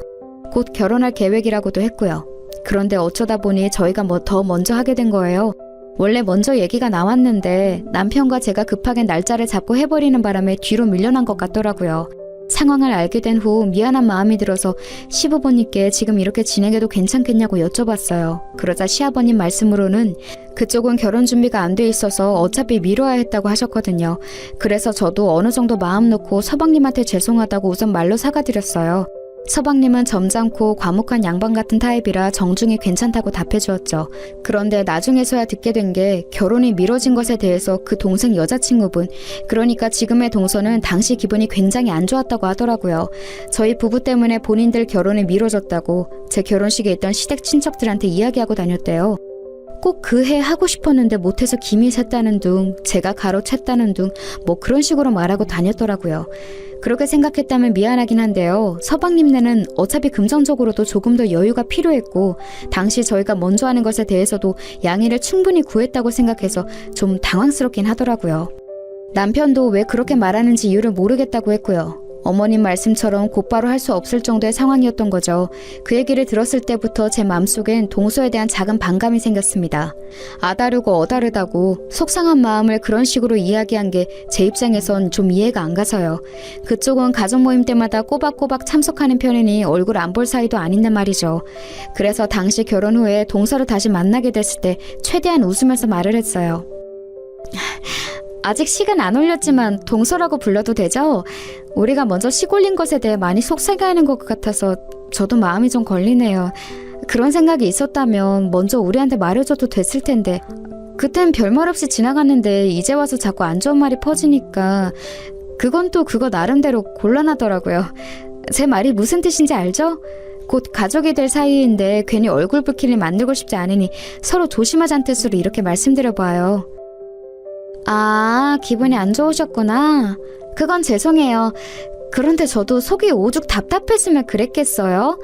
곧 결혼할 계획이라고도 했고요. 그런데 어쩌다 보니 저희가 더 먼저 하게 된 거예요. 원래 먼저 얘기가 나왔는데 남편과 제가 급하게 날짜를 잡고 해버리는 바람에 뒤로 밀려난 것 같더라고요. 상황을 알게 된 후 미안한 마음이 들어서 시부모님께 지금 이렇게 진행해도 괜찮겠냐고 여쭤봤어요. 그러자 시아버님 말씀으로는 그쪽은 결혼 준비가 안 돼 있어서 어차피 미뤄야 했다고 하셨거든요. 그래서 저도 어느 정도 마음 놓고 서방님한테 죄송하다고 우선 말로 사과드렸어요. 서방님은 점잖고 과묵한 양반 같은 타입이라 정중히 괜찮다고 답해주었죠. 그런데 나중에서야 듣게 된 게 결혼이 미뤄진 것에 대해서 그 동생 여자친구분, 그러니까 지금의 동서는 당시 기분이 굉장히 안 좋았다고 하더라고요. 저희 부부 때문에 본인들 결혼이 미뤄졌다고 제 결혼식에 있던 시댁 친척들한테 이야기하고 다녔대요. 꼭 그 해 하고 싶었는데 못해서 김이 샜다는 둥, 제가 가로챘다는 둥, 뭐 그런 식으로 말하고 다녔더라고요. 그렇게 생각했다면 미안하긴 한데요. 서방님네는 어차피 금전적으로도 조금 더 여유가 필요했고 당시 저희가 먼저 하는 것에 대해서도 양해를 충분히 구했다고 생각해서 좀 당황스럽긴 하더라고요. 남편도 왜 그렇게 말하는지 이유를 모르겠다고 했고요. 어머님 말씀처럼 곧바로 할 수 없을 정도의 상황이었던 거죠. 그 얘기를 들었을 때부터 제 마음속엔 동서에 대한 작은 반감이 생겼습니다. 아다르고 어다르다고 속상한 마음을 그런 식으로 이야기한 게 제 입장에선 좀 이해가 안 가서요. 그쪽은 가족 모임 때마다 꼬박꼬박 참석하는 편이니 얼굴 안 볼 사이도 아닌데 말이죠. 그래서 당시 결혼 후에 동서를 다시 만나게 됐을 때 최대한 웃으면서 말을 했어요. 아직 식은 안 올렸지만 동서라고 불러도 되죠? 우리가 먼저 식 올린 것에 대해 많이 속상해하는 것 같아서 저도 마음이 좀 걸리네요. 그런 생각이 있었다면 먼저 우리한테 말해줘도 됐을 텐데 그땐 별말 없이 지나갔는데 이제 와서 자꾸 안 좋은 말이 퍼지니까 그건 또 그거 나름대로 곤란하더라고요. 제 말이 무슨 뜻인지 알죠? 곧 가족이 될 사이인데 괜히 얼굴 붉히를 만들고 싶지 않으니 서로 조심하자는 뜻으로 이렇게 말씀드려봐요. 아, 기분이 안 좋으셨구나. 그건 죄송해요. 그런데 저도 속이 오죽 답답했으면 그랬겠어요?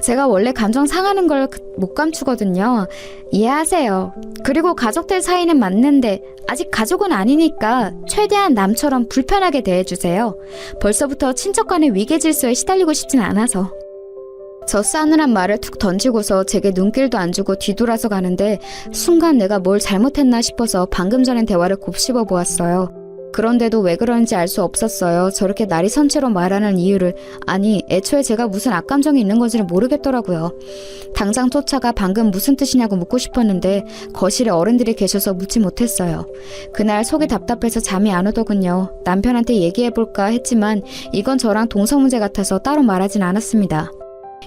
제가 원래 감정 상하는 걸 못 감추거든요. 이해하세요. 그리고 가족들 사이는 맞는데 아직 가족은 아니니까 최대한 남처럼 불편하게 대해주세요. 벌써부터 친척 간의 위계 질서에 시달리고 싶진 않아서. 저 싸늘한 말을 툭 던지고서 제게 눈길도 안 주고 뒤돌아서 가는데 순간 내가 뭘 잘못했나 싶어서 방금 전엔 대화를 곱씹어 보았어요. 그런데도 왜 그런지 알 수 없었어요. 저렇게 날이 선 채로 말하는 이유를. 아니, 애초에 제가 무슨 악감정이 있는 건지를 모르겠더라고요. 당장 쫓아가 방금 무슨 뜻이냐고 묻고 싶었는데 거실에 어른들이 계셔서 묻지 못했어요. 그날 속이 답답해서 잠이 안 오더군요. 남편한테 얘기해볼까 했지만 이건 저랑 동서 문제 같아서 따로 말하진 않았습니다.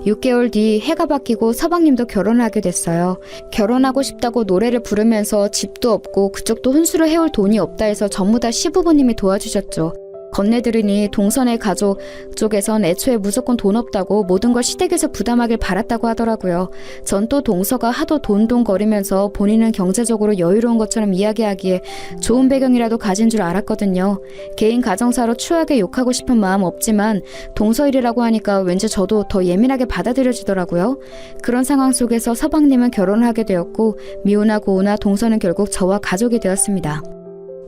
6개월 뒤 해가 바뀌고 서방님도 결혼을 하게 됐어요. 결혼하고 싶다고 노래를 부르면서 집도 없고 그쪽도 혼수를 해올 돈이 없다 해서 전부 다 시부모님이 도와주셨죠. 건네들으니 동선의 가족 쪽에선 애초에 무조건 돈 없다고 모든 걸 시댁에서 부담하길 바랐다고 하더라고요. 전 또 동서가 하도 돈돈거리면서 본인은 경제적으로 여유로운 것처럼 이야기하기에 좋은 배경이라도 가진 줄 알았거든요. 개인 가정사로 추하게 욕하고 싶은 마음 없지만 동서 일이라고 하니까 왠지 저도 더 예민하게 받아들여지더라고요. 그런 상황 속에서 서방님은 결혼을 하게 되었고 미우나 고우나 동서는 결국 저와 가족이 되었습니다.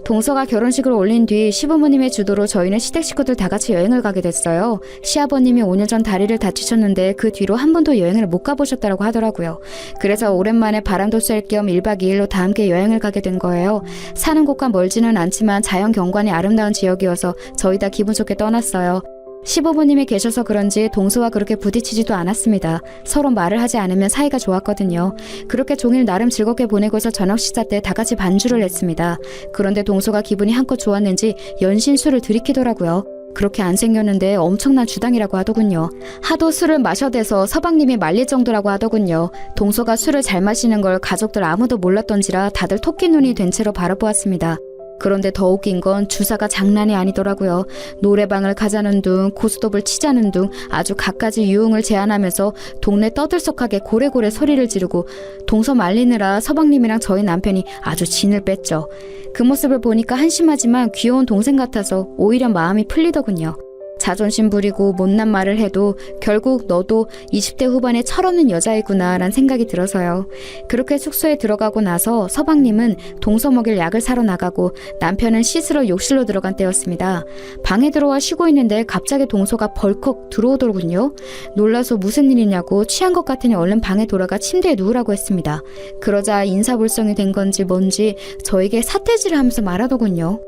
동서가 결혼식을 올린 뒤 시부모님의 주도로 저희는 시댁 식구들 다 같이 여행을 가게 됐어요. 시아버님이 5년 전 다리를 다치셨는데 그 뒤로 한 번도 여행을 못 가보셨다고 하더라고요. 그래서 오랜만에 바람도 쐴 겸 1박 2일로 다 함께 여행을 가게 된 거예요. 사는 곳과 멀지는 않지만 자연 경관이 아름다운 지역이어서 저희 다 기분 좋게 떠났어요. 시부모님이 계셔서 그런지 동서와 그렇게 부딪히지도 않았습니다. 서로 말을 하지 않으면 사이가 좋았거든요. 그렇게 종일 나름 즐겁게 보내고서 저녁 식사 때 다 같이 반주를 했습니다. 그런데 동서가 기분이 한껏 좋았는지 연신 술을 들이키더라고요. 그렇게 안 생겼는데 엄청난 주당이라고 하더군요. 하도 술을 마셔대서 서방님이 말릴 정도라고 하더군요. 동서가 술을 잘 마시는 걸 가족들 아무도 몰랐던지라 다들 토끼 눈이 된 채로 바라보았습니다. 그런데 더 웃긴 건 주사가 장난이 아니더라고요. 노래방을 가자는 둥, 고스톱을 치자는 둥 아주 갖가지 유흥을 제안하면서 동네 떠들썩하게 고래고래 소리를 지르고 동서 말리느라 서방님이랑 저희 남편이 아주 진을 뺐죠. 그 모습을 보니까 한심하지만 귀여운 동생 같아서 오히려 마음이 풀리더군요. 자존심 부리고 못난 말을 해도 결국 너도 20대 후반의 철없는 여자이구나 라는 생각이 들어서요. 그렇게 숙소에 들어가고 나서 서방님은 동서 먹일 약을 사러 나가고 남편은 씻으러 욕실로 들어간 때였습니다. 방에 들어와 쉬고 있는데 갑자기 동서가 벌컥 들어오더군요. 놀라서 무슨 일이냐고 취한 것 같으니 얼른 방에 돌아가 침대에 누우라고 했습니다. 그러자 인사불성이 된 건지 뭔지 저에게 사태질을 하면서 말하더군요.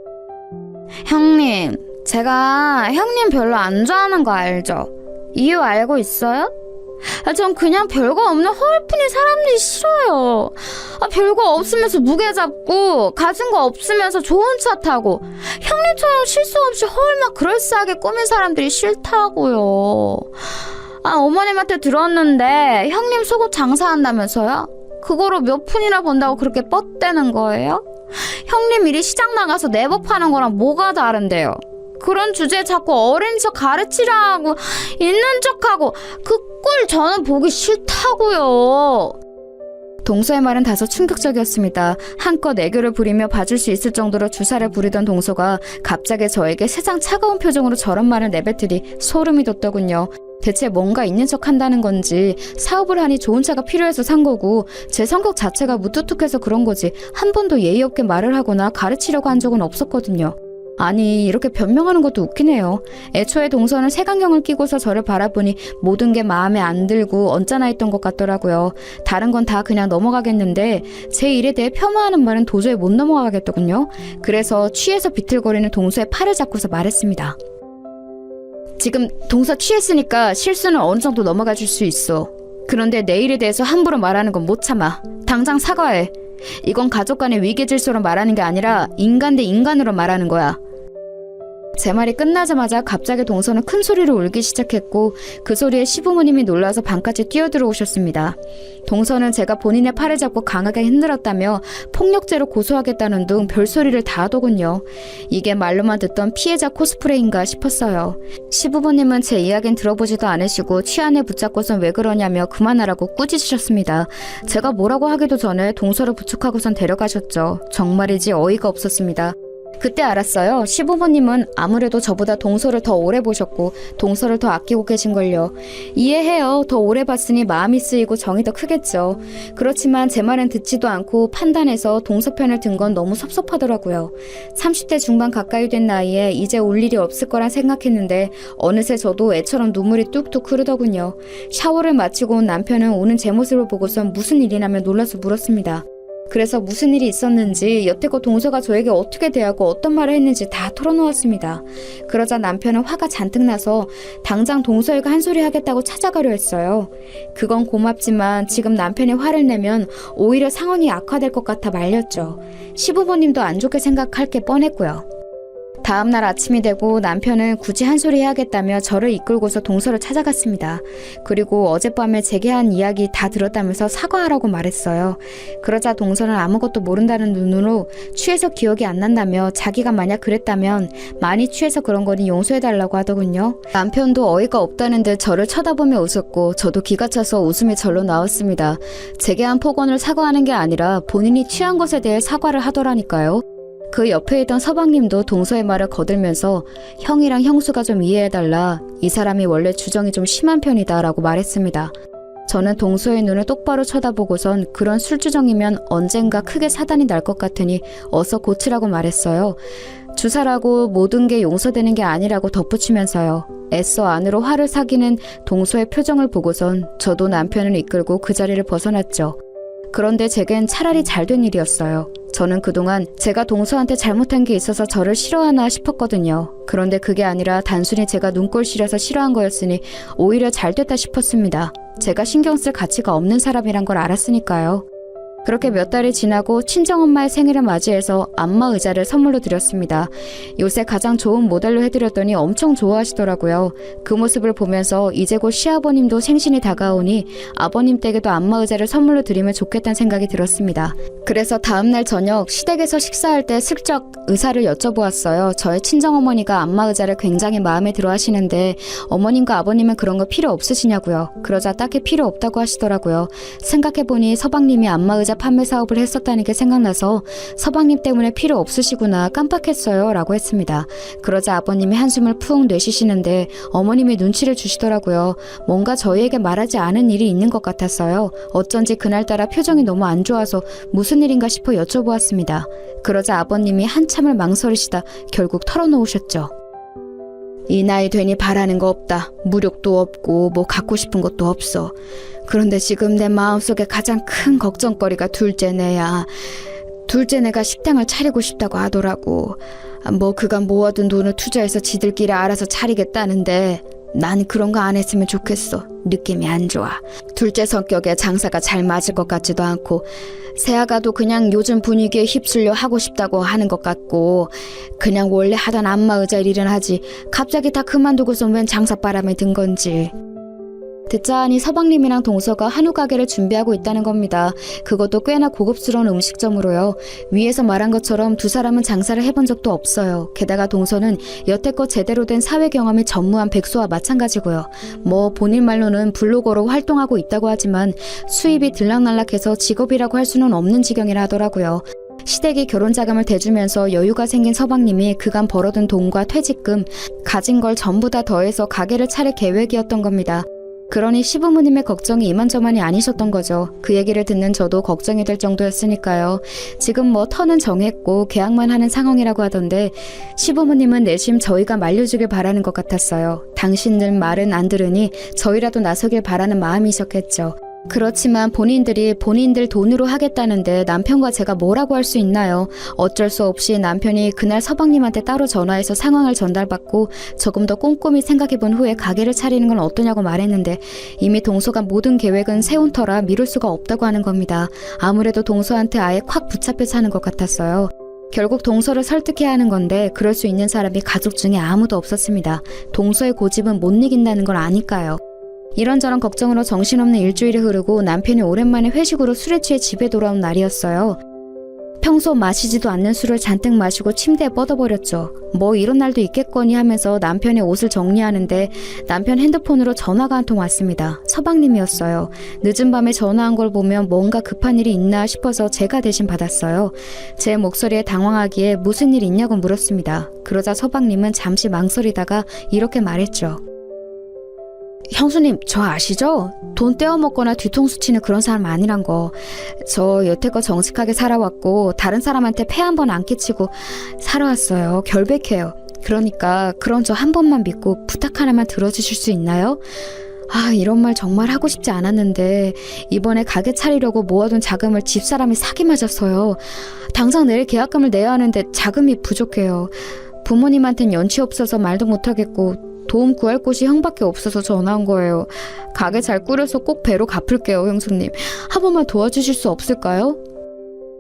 형님, 제가 형님 별로 안 좋아하는 거 알죠? 이유 알고 있어요? 전 그냥 별거 없는 허울뿐인 사람들이 싫어요. 별거 없으면서 무게 잡고 가진 거 없으면서 좋은 차 타고 형님처럼 실수 없이 허울만 그럴싸하게 꾸민 사람들이 싫다고요. 어머님한테 들었는데 형님 속옷 장사한다면서요? 그거로 몇 푼이나 번다고 그렇게 뻗대는 거예요? 형님 일이 시장 나가서 내복 파는 거랑 뭐가 다른데요? 그런 주제에 자꾸 어린 척 가르치려 하고 있는 척하고 그 꼴 저는 보기 싫다고요. 동서의 말은 다소 충격적이었습니다. 한껏 애교를 부리며 봐줄 수 있을 정도로 주사를 부리던 동서가 갑자기 저에게 세상 차가운 표정으로 저런 말을 내뱉으니 소름이 돋더군요. 대체 뭔가 있는 척 한다는 건지, 사업을 하니 좋은 차가 필요해서 산 거고, 제 성격 자체가 무뚝뚝해서 그런 거지 한 번도 예의 없게 말을 하거나 가르치려고 한 적은 없었거든요. 아니, 이렇게 변명하는 것도 웃기네요. 애초에 동서는 색안경을 끼고서 저를 바라보니 모든 게 마음에 안 들고 언짢아 있던 것 같더라고요. 다른 건 다 그냥 넘어가겠는데 제 일에 대해 폄하하는 말은 도저히 못 넘어가겠더군요. 그래서 취해서 비틀거리는 동서의 팔을 잡고서 말했습니다. 지금 동서 취했으니까 실수는 어느 정도 넘어가 줄 수 있어. 그런데 내 일에 대해서 함부로 말하는 건 못 참아. 당장 사과해. 이건 가족 간의 위계 질서로 말하는 게 아니라 인간 대 인간으로 말하는 거야. 제 말이 끝나자마자 갑자기 동서는 큰 소리로 울기 시작했고 그 소리에 시부모님이 놀라서 방까지 뛰어들어오셨습니다. 동서는 제가 본인의 팔을 잡고 강하게 흔들었다며 폭력죄로 고소하겠다는 등 별소리를 다 하더군요. 이게 말로만 듣던 피해자 코스프레인가 싶었어요. 시부모님은 제 이야기는 들어보지도 않으시고 취한에 붙잡고선 왜 그러냐며 그만하라고 꾸짖으셨습니다. 제가 뭐라고 하기도 전에 동서를 부축하고선 데려가셨죠. 정말이지 어이가 없었습니다. 그때 알았어요. 시부모님은 아무래도 저보다 동서를 더 오래 보셨고 동서를 더 아끼고 계신걸요. 이해해요. 더 오래 봤으니 마음이 쓰이고 정이 더 크겠죠. 그렇지만 제 말은 듣지도 않고 판단해서 동서 편을 든 건 너무 섭섭하더라고요. 30대 중반 가까이 된 나이에 이제 올 일이 없을 거란 생각했는데 어느새 저도 애처럼 눈물이 뚝뚝 흐르더군요. 샤워를 마치고 온 남편은 오는 제 모습을 보고선 무슨 일이냐며 놀라서 물었습니다. 그래서 무슨 일이 있었는지, 여태껏 동서가 저에게 어떻게 대하고 어떤 말을 했는지 다 털어놓았습니다. 그러자 남편은 화가 잔뜩 나서 당장 동서에게 한 소리 하겠다고 찾아가려 했어요. 그건 고맙지만 지금 남편이 화를 내면 오히려 상황이 악화될 것 같아 말렸죠. 시부모님도 안 좋게 생각할 게 뻔했고요. 다음날 아침이 되고 남편은 굳이 한 소리 해야겠다며 저를 이끌고서 동서를 찾아갔습니다. 그리고 어젯밤에 제게 한 이야기 다 들었다면서 사과하라고 말했어요. 그러자 동서는 아무것도 모른다는 눈으로 취해서 기억이 안 난다며 자기가 만약 그랬다면 많이 취해서 그런 거니 용서해달라고 하더군요. 남편도 어이가 없다는 듯 저를 쳐다보며 웃었고 저도 기가 차서 웃음이 절로 나왔습니다. 제게 한 폭언을 사과하는 게 아니라 본인이 취한 것에 대해 사과를 하더라니까요. 그 옆에 있던 서방님도 동서의 말을 거들면서 형이랑 형수가 좀 이해해달라. 이 사람이 원래 주정이 좀 심한 편이다 라고 말했습니다. 저는 동서의 눈을 똑바로 쳐다보고선 그런 술주정이면 언젠가 크게 사단이 날 것 같으니 어서 고치라고 말했어요. 주사라고 모든 게 용서되는 게 아니라고 덧붙이면서요. 애써 안으로 화를 사기는 동서의 표정을 보고선 저도 남편을 이끌고 그 자리를 벗어났죠. 그런데 제겐 차라리 잘된 일이었어요. 저는 그동안 제가 동서한테 잘못한 게 있어서 저를 싫어하나 싶었거든요. 그런데 그게 아니라 단순히 제가 눈꼴 시려서 싫어한 거였으니 오히려 잘됐다 싶었습니다. 제가 신경 쓸 가치가 없는 사람이란 걸 알았으니까요. 그렇게 몇 달이 지나고 친정엄마의 생일을 맞이해서 안마 의자를 선물로 드렸습니다. 요새 가장 좋은 모델로 해드렸더니 엄청 좋아하시더라고요. 그 모습을 보면서 이제 곧 시아버님도 생신이 다가오니 아버님 댁에도 안마 의자를 선물로 드리면 좋겠다는 생각이 들었습니다. 그래서 다음날 저녁 시댁에서 식사할 때 슬쩍 의사를 여쭤보았어요. 저의 친정어머니가 안마 의자를 굉장히 마음에 들어 하시는데 어머님과 아버님은 그런 거 필요 없으시냐고요. 그러자 딱히 필요 없다고 하시더라고요. 생각해보니 서방님이 안마 의자 판매 사업을 했었다는 게 생각나서 서방님 때문에 필요 없으시구나 깜빡했어요 라고 했습니다. 그러자 아버님이 한숨을 푹 내쉬시는데 어머님이 눈치를 주시더라고요. 뭔가 저희에게 말하지 않은 일이 있는 것 같았어요. 어쩐지 그날따라 표정이 너무 안 좋아서 무슨 일인가 싶어 여쭤보았습니다. 그러자 아버님이 한참을 망설이시다 결국 털어놓으셨죠. 이 나이 되니 바라는 거 없다. 무력도 없고 뭐 갖고 싶은 것도 없어. 그런데 지금 내 마음속에 가장 큰 걱정거리가 둘째네야. 둘째네가 식당을 차리고 싶다고 하더라고. 뭐 그간 모아둔 돈을 투자해서 지들끼리 알아서 차리겠다는데 난 그런 거 안 했으면 좋겠어. 느낌이 안 좋아. 둘째 성격에 장사가 잘 맞을 것 같지도 않고 새아가도 그냥 요즘 분위기에 휩쓸려 하고 싶다고 하는 것 같고 그냥 원래 하던 안마 의자 일은 하지 갑자기 다 그만두고선 웬 장사바람이 든 건지. 듣자 하니 서방님이랑 동서가 한우 가게를 준비하고 있다는 겁니다. 그것도 꽤나 고급스러운 음식점으로요. 위에서 말한 것처럼 두 사람은 장사를 해본 적도 없어요. 게다가 동서는 여태껏 제대로 된 사회 경험이 전무한 백수와 마찬가지고요. 뭐 본인 말로는 블로거로 활동하고 있다고 하지만 수입이 들락날락해서 직업이라고 할 수는 없는 지경이라 하더라고요. 시댁이 결혼 자금을 대주면서 여유가 생긴 서방님이 그간 벌어둔 돈과 퇴직금, 가진 걸 전부 다 더해서 가게를 차릴 계획이었던 겁니다. 그러니 시부모님의 걱정이 이만저만이 아니셨던 거죠. 그 얘기를 듣는 저도 걱정이 될 정도였으니까요. 지금 뭐 터는 정했고 계약만 하는 상황이라고 하던데 시부모님은 내심 저희가 말려주길 바라는 것 같았어요. 당신들 말은 안 들으니 저희라도 나서길 바라는 마음이셨겠죠. 그렇지만 본인들 돈으로 하겠다는데 남편과 제가 뭐라고 할 수 있나요? 어쩔 수 없이 남편이 그날 서방님한테 따로 전화해서 상황을 전달받고 조금 더 꼼꼼히 생각해본 후에 가게를 차리는 건 어떠냐고 말했는데 이미 동서가 모든 계획은 세운 터라 미룰 수가 없다고 하는 겁니다. 아무래도 동서한테 아예 콱 붙잡혀서 하는 것 같았어요. 결국 동서를 설득해야 하는 건데 그럴 수 있는 사람이 가족 중에 아무도 없었습니다. 동서의 고집은 못 이긴다는 걸 아니까요. 이런저런 걱정으로 정신없는 일주일이 흐르고 남편이 오랜만에 회식으로 술에 취해 집에 돌아온 날이었어요. 평소 마시지도 않는 술을 잔뜩 마시고 침대에 뻗어버렸죠. 뭐 이런 날도 있겠거니 하면서 남편의 옷을 정리하는데 남편 핸드폰으로 전화가 한 통 왔습니다. 서방님이었어요. 늦은 밤에 전화한 걸 보면 뭔가 급한 일이 있나 싶어서 제가 대신 받았어요. 제 목소리에 당황하기에 무슨 일 있냐고 물었습니다. 그러자 서방님은 잠시 망설이다가 이렇게 말했죠. 형수님, 저 아시죠? 돈 떼어먹거나 뒤통수 치는 그런 사람 아니란 거. 저 여태껏 정직하게 살아왔고 다른 사람한테 폐 한 번 안 끼치고 살아왔어요. 결백해요. 그러니까 그런 저 한 번만 믿고 부탁 하나만 들어주실 수 있나요? 이런 말 정말 하고 싶지 않았는데 이번에 가게 차리려고 모아둔 자금을 집사람이 사기 맞았어요. 당장 내일 계약금을 내야 하는데 자금이 부족해요. 부모님한텐 연치 없어서 말도 못하겠고 도움 구할 곳이 형밖에 없어서 전화한 거예요. 가게 잘 꾸려서 꼭 배로 갚을게요, 형수님. 한 번만 도와주실 수 없을까요?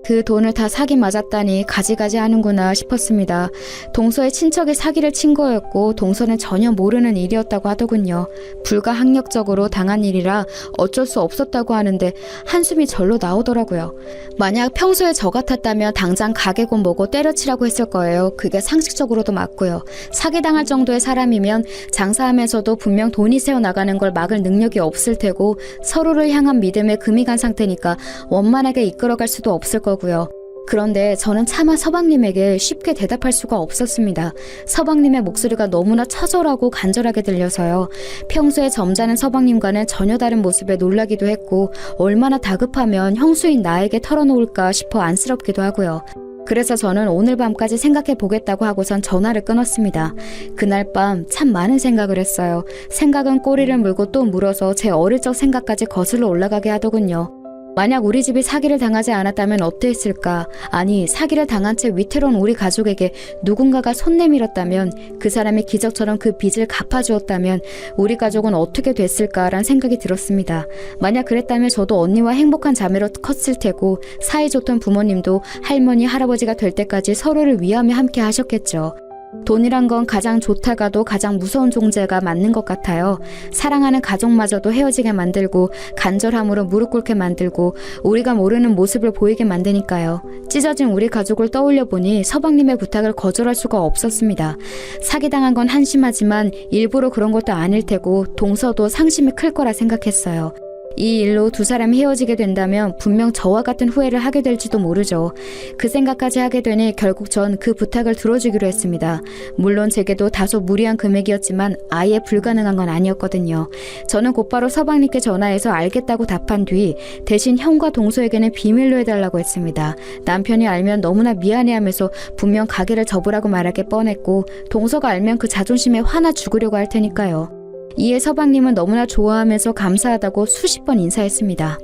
그 돈을 다 사기 맞았다니 가지가지 하는구나 싶었습니다. 동서의 친척이 사기를 친 거였고 동서는 전혀 모르는 일이었다고 하더군요. 불가항력적으로 당한 일이라 어쩔 수 없었다고 하는데 한숨이 절로 나오더라고요. 만약 평소에 저 같았다면 당장 가게고 뭐고 때려치라고 했을 거예요. 그게 상식적으로도 맞고요. 사기당할 정도의 사람이면 장사하면서도 분명 돈이 새어나가는 걸 막을 능력이 없을 테고 서로를 향한 믿음에 금이 간 상태니까 원만하게 이끌어갈 수도 없을 거고요. 그런데 저는 차마 서방님에게 쉽게 대답할 수가 없었습니다. 서방님의 목소리가 너무나 처절하고 간절하게 들려서요. 평소에 점잖은 서방님과는 전혀 다른 모습에 놀라기도 했고 얼마나 다급하면 형수인 나에게 털어놓을까 싶어 안쓰럽기도 하고요. 그래서 저는 오늘 밤까지 생각해 보겠다고 하고선 전화를 끊었습니다. 그날 밤 참 많은 생각을 했어요. 생각은 꼬리를 물고 또 물어서 제 어릴 적 생각까지 거슬러 올라가게 하더군요. 만약 우리 집이 사기를 당하지 않았다면 어땠을까? 아니, 사기를 당한 채 위태로운 우리 가족에게 누군가가 손 내밀었다면, 그 사람이 기적처럼 그 빚을 갚아주었다면 우리 가족은 어떻게 됐을까라는 생각이 들었습니다. 만약 그랬다면 저도 언니와 행복한 자매로 컸을 테고 사이좋던 부모님도 할머니, 할아버지가 될 때까지 서로를 위하며 함께 하셨겠죠. 돈이란 건 가장 좋다가도 가장 무서운 존재가 맞는 것 같아요. 사랑하는 가족마저도 헤어지게 만들고 간절함으로 무릎 꿇게 만들고 우리가 모르는 모습을 보이게 만드니까요. 찢어진 우리 가족을 떠올려 보니 서방님의 부탁을 거절할 수가 없었습니다. 사기당한 건 한심하지만 일부러 그런 것도 아닐 테고 동서도 상심이 클 거라 생각했어요. 이 일로 두 사람이 헤어지게 된다면 분명 저와 같은 후회를 하게 될지도 모르죠. 그 생각까지 하게 되니 결국 전 그 부탁을 들어주기로 했습니다. 물론 제게도 다소 무리한 금액이었지만 아예 불가능한 건 아니었거든요. 저는 곧바로 서방님께 전화해서 알겠다고 답한 뒤 대신 형과 동서에게는 비밀로 해달라고 했습니다. 남편이 알면 너무나 미안해하면서 분명 가게를 접으라고 말하게 뻔했고 동서가 알면 그 자존심에 화나 죽으려고 할 테니까요. 이에 서방님은 너무나 좋아하면서 감사하다고 수십 번 인사했습니다.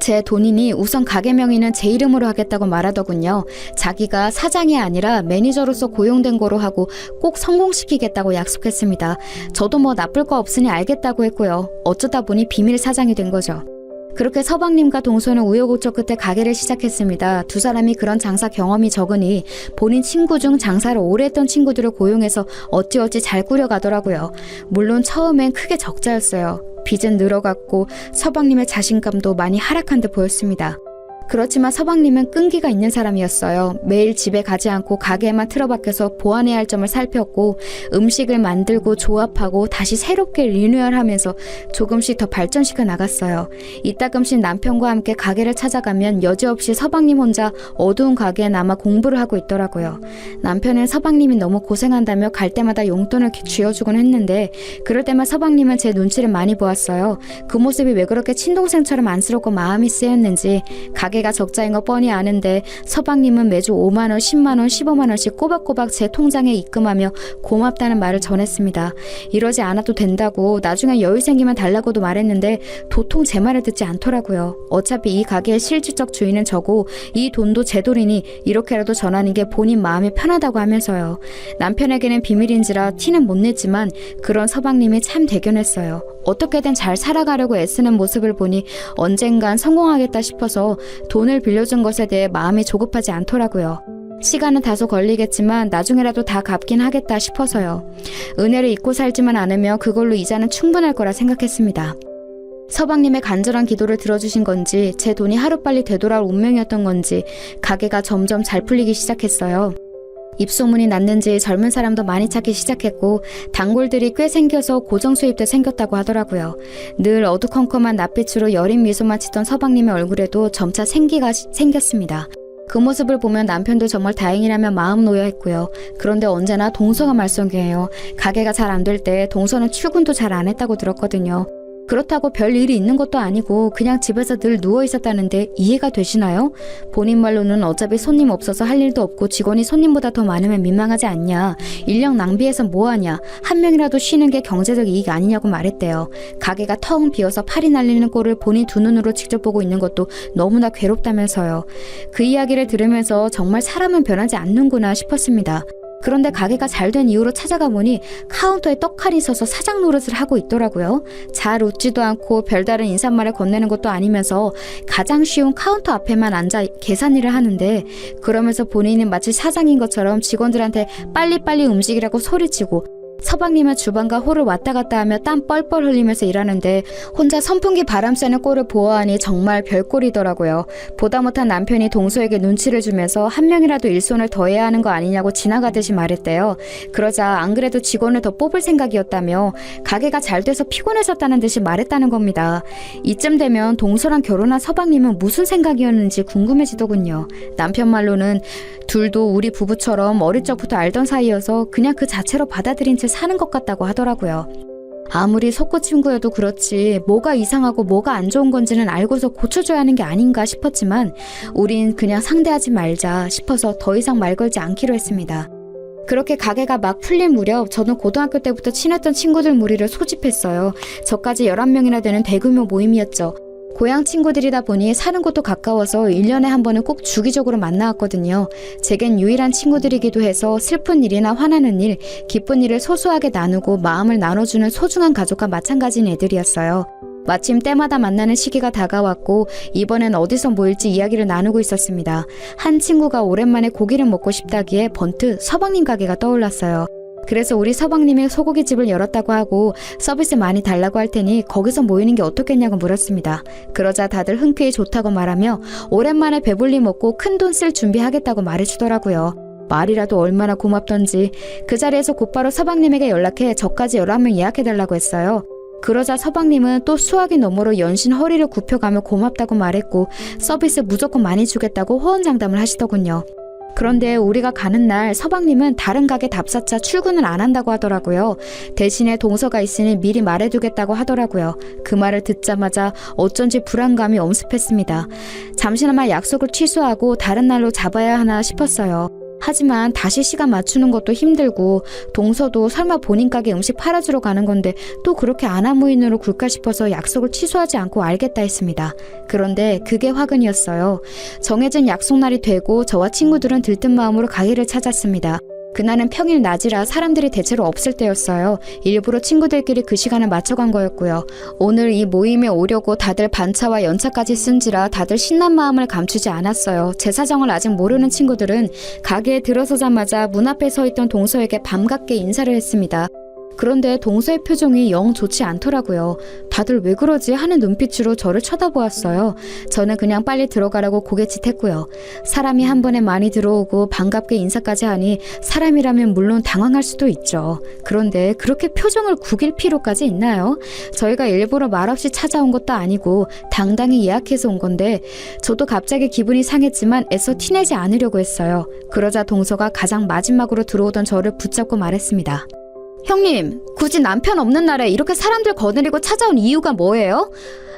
제 돈이니 우선 가게 명의는 제 이름으로 하겠다고 말하더군요. 자기가 사장이 아니라 매니저로서 고용된 거로 하고 꼭 성공시키겠다고 약속했습니다. 저도 뭐 나쁠 거 없으니 알겠다고 했고요. 어쩌다 보니 비밀 사장이 된 거죠. 그렇게 서방님과 동서는 우여곡절 끝에 가게를 시작했습니다. 두 사람이 그런 장사 경험이 적으니 본인 친구 중 장사를 오래 했던 친구들을 고용해서 어찌어찌 잘 꾸려가더라고요. 물론 처음엔 크게 적자였어요. 빚은 늘어갔고 서방님의 자신감도 많이 하락한 듯 보였습니다. 그렇지만 서방님은 끈기가 있는 사람이었어요. 매일 집에 가지 않고 가게에만 틀어박혀서 보완해야 할 점을 살폈고 음식을 만들고 조합하고 다시 새롭게 리뉴얼하면서 조금씩 더 발전시켜 나갔어요. 이따금씩 남편과 함께 가게를 찾아가면 여지없이 서방님 혼자 어두운 가게에 남아 공부를 하고 있더라고요. 남편은 서방님이 너무 고생한다며 갈 때마다 용돈을 쥐어주곤 했는데 그럴 때만 서방님은 제 눈치를 많이 보았어요. 그 모습이 왜 그렇게 친동생처럼 안쓰럽고 마음이 쓰였는지 가게가 적자인 거 뻔히 아는데 서방님은 매주 5만원, 10만원, 15만원씩 꼬박꼬박 제 통장에 입금하며 고맙다는 말을 전했습니다. 이러지 않아도 된다고 나중에 여유 생기면 달라고도 말했는데 도통 제 말을 듣지 않더라고요. 어차피 이 가게의 실질적 주인은 저고 이 돈도 제 돈이니 이렇게라도 전하는 게 본인 마음이 편하다고 하면서요. 남편에게는 비밀인지라 티는 못 냈지만 그런 서방님이 참 대견했어요. 어떻게든 잘 살아가려고 애쓰는 모습을 보니 언젠간 성공하겠다 싶어서 돈을 빌려준 것에 대해 마음이 조급하지 않더라고요. 시간은 다소 걸리겠지만 나중에라도 다 갚긴 하겠다 싶어서요. 은혜를 잊고 살지만 않으며 그걸로 이자는 충분할 거라 생각했습니다. 서방님의 간절한 기도를 들어주신 건지 제 돈이 하루빨리 되돌아올 운명이었던 건지 가게가 점점 잘 풀리기 시작했어요. 입소문이 났는지 젊은 사람도 많이 찾기 시작했고 단골들이 꽤 생겨서 고정 수입도 생겼다고 하더라고요. 늘 어두컴컴한 낯빛으로 여린 미소만 짓던 서방님의 얼굴에도 점차 생기가 생겼습니다. 그 모습을 보면 남편도 정말 다행이라며 마음 놓여했고요. 그런데 언제나 동서가 말썽이에요. 가게가 잘 안 될 때 동서는 출근도 잘 안 했다고 들었거든요. 그렇다고 별 일이 있는 것도 아니고 그냥 집에서 늘 누워 있었다는데 이해가 되시나요? 본인 말로는 어차피 손님 없어서 할 일도 없고 직원이 손님보다 더 많으면 민망하지 않냐. 인력 낭비해서 뭐하냐. 한 명이라도 쉬는 게 경제적 이익 아니냐고 말했대요. 가게가 텅 비어서 팔이 날리는 꼴을 본인 두 눈으로 직접 보고 있는 것도 너무나 괴롭다면서요. 그 이야기를 들으면서 정말 사람은 변하지 않는구나 싶었습니다. 그런데 가게가 잘 된 이후로 찾아가 보니 카운터에 떡칼이 서서 사장 노릇을 하고 있더라고요. 잘 웃지도 않고 별다른 인사말을 건네는 것도 아니면서 가장 쉬운 카운터 앞에만 앉아 계산 일을 하는데 그러면서 본인은 마치 사장인 것처럼 직원들한테 빨리빨리 움직이라고 소리치고 서방님은 주방과 홀을 왔다 갔다 하며 땀 뻘뻘 흘리면서 일하는데 혼자 선풍기 바람 쐬는 꼴을 보아하니 정말 별꼴이더라고요. 보다 못한 남편이 동서에게 눈치를 주면서 한 명이라도 일손을 더 해야 하는 거 아니냐고 지나가듯이 말했대요. 그러자 안 그래도 직원을 더 뽑을 생각이었다며 가게가 잘 돼서 피곤해졌다는 듯이 말했다는 겁니다. 이쯤 되면 동서랑 결혼한 서방님은 무슨 생각이었는지 궁금해지더군요. 남편 말로는 둘도 우리 부부처럼 어릴 적부터 알던 사이여서 그냥 그 자체로 받아들인 채 사는 것 같다고 하더라고요. 아무리 속고 친구여도 그렇지 뭐가 이상하고 뭐가 안 좋은 건지는 알고서 고쳐줘야 하는 게 아닌가 싶었지만 우린 그냥 상대하지 말자 싶어서 더 이상 말 걸지 않기로 했습니다. 그렇게 가게가 막 풀릴 무렵 저는 고등학교 때부터 친했던 친구들 무리를 소집했어요. 저까지 11명이나 되는 대규모 모임이었죠. 고향 친구들이다 보니 사는 곳도 가까워서 1년에 한 번은 꼭 주기적으로 만나왔거든요. 제겐 유일한 친구들이기도 해서 슬픈 일이나 화나는 일, 기쁜 일을 소소하게 나누고 마음을 나눠주는 소중한 가족과 마찬가지인 애들이었어요. 마침 때마다 만나는 시기가 다가왔고 이번엔 어디서 모일지 이야기를 나누고 있었습니다. 한 친구가 오랜만에 고기를 먹고 싶다기에 번뜩 서방님 가게가 떠올랐어요. 그래서 우리 서방님이 소고기집을 열었다고 하고 서비스 많이 달라고 할 테니 거기서 모이는 게 어떻겠냐고 물었습니다. 그러자 다들 흔쾌히 좋다고 말하며 오랜만에 배불리 먹고 큰돈 쓸 준비하겠다고 말해주더라고요. 말이라도 얼마나 고맙던지 그 자리에서 곧바로 서방님에게 연락해 저까지 11명 예약해달라고 했어요. 그러자 서방님은 또 수화기 너머로 연신 허리를 굽혀가며 고맙다고 말했고 서비스 무조건 많이 주겠다고 호언장담을 하시더군요. 그런데 우리가 가는 날 서방님은 다른 가게 답사차 출근을 안 한다고 하더라고요. 대신에 동서가 있으니 미리 말해두겠다고 하더라고요. 그 말을 듣자마자 어쩐지 불안감이 엄습했습니다. 잠시나마 약속을 취소하고 다른 날로 잡아야 하나 싶었어요. 하지만 다시 시간 맞추는 것도 힘들고 동서도 설마 본인 가게 음식 팔아주러 가는 건데 또 그렇게 안하무인으로 굴까 싶어서 약속을 취소하지 않고 알겠다 했습니다. 그런데 그게 화근이었어요. 정해진 약속날이 되고 저와 친구들은 들뜬 마음으로 가게를 찾았습니다. 그날은 평일 낮이라 사람들이 대체로 없을 때였어요. 일부러 친구들끼리 그 시간을 맞춰간 거였고요. 오늘 이 모임에 오려고 다들 반차와 연차까지 쓴지라 다들 신난 마음을 감추지 않았어요. 제 사정을 아직 모르는 친구들은 가게에 들어서자마자 문 앞에 서 있던 동서에게 반갑게 인사를 했습니다. 그런데 동서의 표정이 영 좋지 않더라고요. 다들 왜 그러지 하는 눈빛으로 저를 쳐다보았어요. 저는 그냥 빨리 들어가라고 고개짓했고요. 사람이 한 번에 많이 들어오고 반갑게 인사까지 하니 사람이라면 물론 당황할 수도 있죠. 그런데 그렇게 표정을 구길 필요까지 있나요? 저희가 일부러 말없이 찾아온 것도 아니고 당당히 예약해서 온 건데 저도 갑자기 기분이 상했지만 애써 티내지 않으려고 했어요. 그러자 동서가 가장 마지막으로 들어오던 저를 붙잡고 말했습니다. 형님, 굳이 남편 없는 날에 이렇게 사람들 거느리고 찾아온 이유가 뭐예요?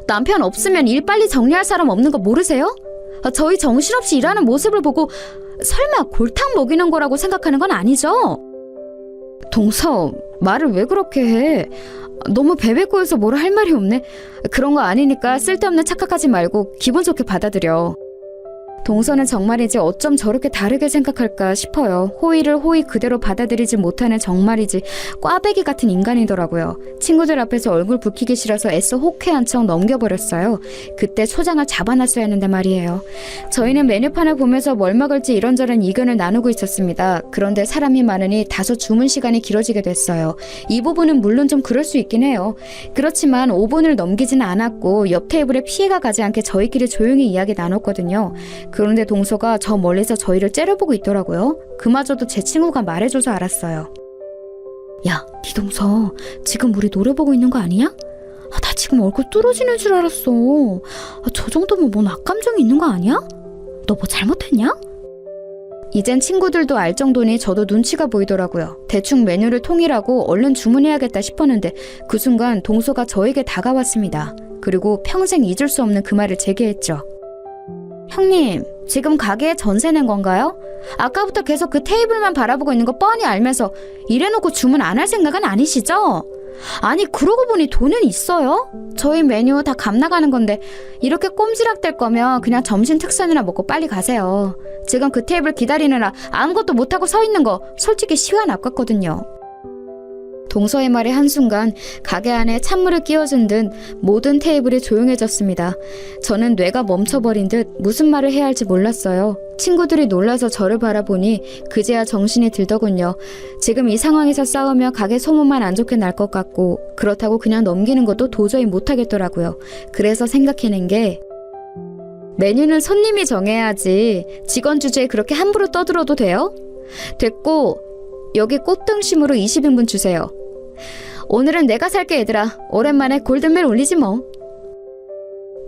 남편 없으면 일 빨리 정리할 사람 없는 거 모르세요? 저희 정신없이 일하는 모습을 보고 설마 골탕 먹이는 거라고 생각하는 건 아니죠? 동서, 말을 왜 그렇게 해? 너무 베베꼬여서 뭐라 할 말이 없네. 그런 거 아니니까 쓸데없는 착각하지 말고 기분 좋게 받아들여. 동서는 정말이지 어쩜 저렇게 다르게 생각할까 싶어요. 호의를 호의 그대로 받아들이지 못하는 정말이지 꽈배기 같은 인간이더라고요. 친구들 앞에서 얼굴 붉히기 싫어서 애써 호쾌한 척 넘겨버렸어요. 그때 초장을 잡아놨어야 했는데 말이에요. 저희는 메뉴판을 보면서 뭘 먹을지 이런저런 의견을 나누고 있었습니다. 그런데 사람이 많으니 다소 주문 시간이 길어지게 됐어요. 이 부분은 물론 좀 그럴 수 있긴 해요. 그렇지만 5분을 넘기지는 않았고 옆 테이블에 피해가 가지 않게 저희끼리 조용히 이야기 나눴거든요. 그런데 동서가 저 멀리서 저희를 째려보고 있더라고요. 그마저도 제 친구가 말해줘서 알았어요. 야, 네 동서 지금 우리 노래 보고 있는 거 아니야? 나 지금 얼굴 뚫어지는 줄 알았어. 저 정도면 뭔 악감정이 있는 거 아니야? 너 뭐 잘못했냐? 이젠 친구들도 알 정도니 저도 눈치가 보이더라고요. 대충 메뉴를 통일하고 얼른 주문해야겠다 싶었는데 그 순간 동서가 저에게 다가왔습니다. 그리고 평생 잊을 수 없는 그 말을 제기했죠. 형님, 지금 가게에 전세 낸 건가요? 아까부터 계속 그 테이블만 바라보고 있는 거 뻔히 알면서 이래놓고 주문 안 할 생각은 아니시죠? 아니, 그러고 보니 돈은 있어요? 저희 메뉴 다 값 나가는 건데 이렇게 꼼지락댈 거면 그냥 점심 특선이나 먹고 빨리 가세요. 지금 그 테이블 기다리느라 아무것도 못하고 서 있는 거 솔직히 시간 아깝거든요. 동서의 말에 한순간 가게 안에 찬물을 끼워준 듯 모든 테이블이 조용해졌습니다. 저는 뇌가 멈춰버린 듯 무슨 말을 해야 할지 몰랐어요. 친구들이 놀라서 저를 바라보니 그제야 정신이 들더군요. 지금 이 상황에서 싸우며 가게 소문만 안 좋게 날 것 같고 그렇다고 그냥 넘기는 것도 도저히 못하겠더라고요. 그래서 생각해낸 게 메뉴는 손님이 정해야지 직원 주제에 그렇게 함부로 떠들어도 돼요? 됐고 여기 꽃등심으로 20인분 주세요. 오늘은 내가 살게 얘들아. 오랜만에 골든벨 울리지 뭐.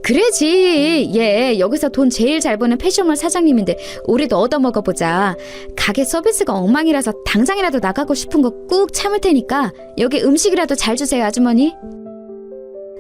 그래지. 얘 여기서 돈 제일 잘 버는 패션몰 사장님인데 우리도 얻어먹어보자. 가게 서비스가 엉망이라서 당장이라도 나가고 싶은 거 꾹 참을 테니까 여기 음식이라도 잘 주세요 아주머니.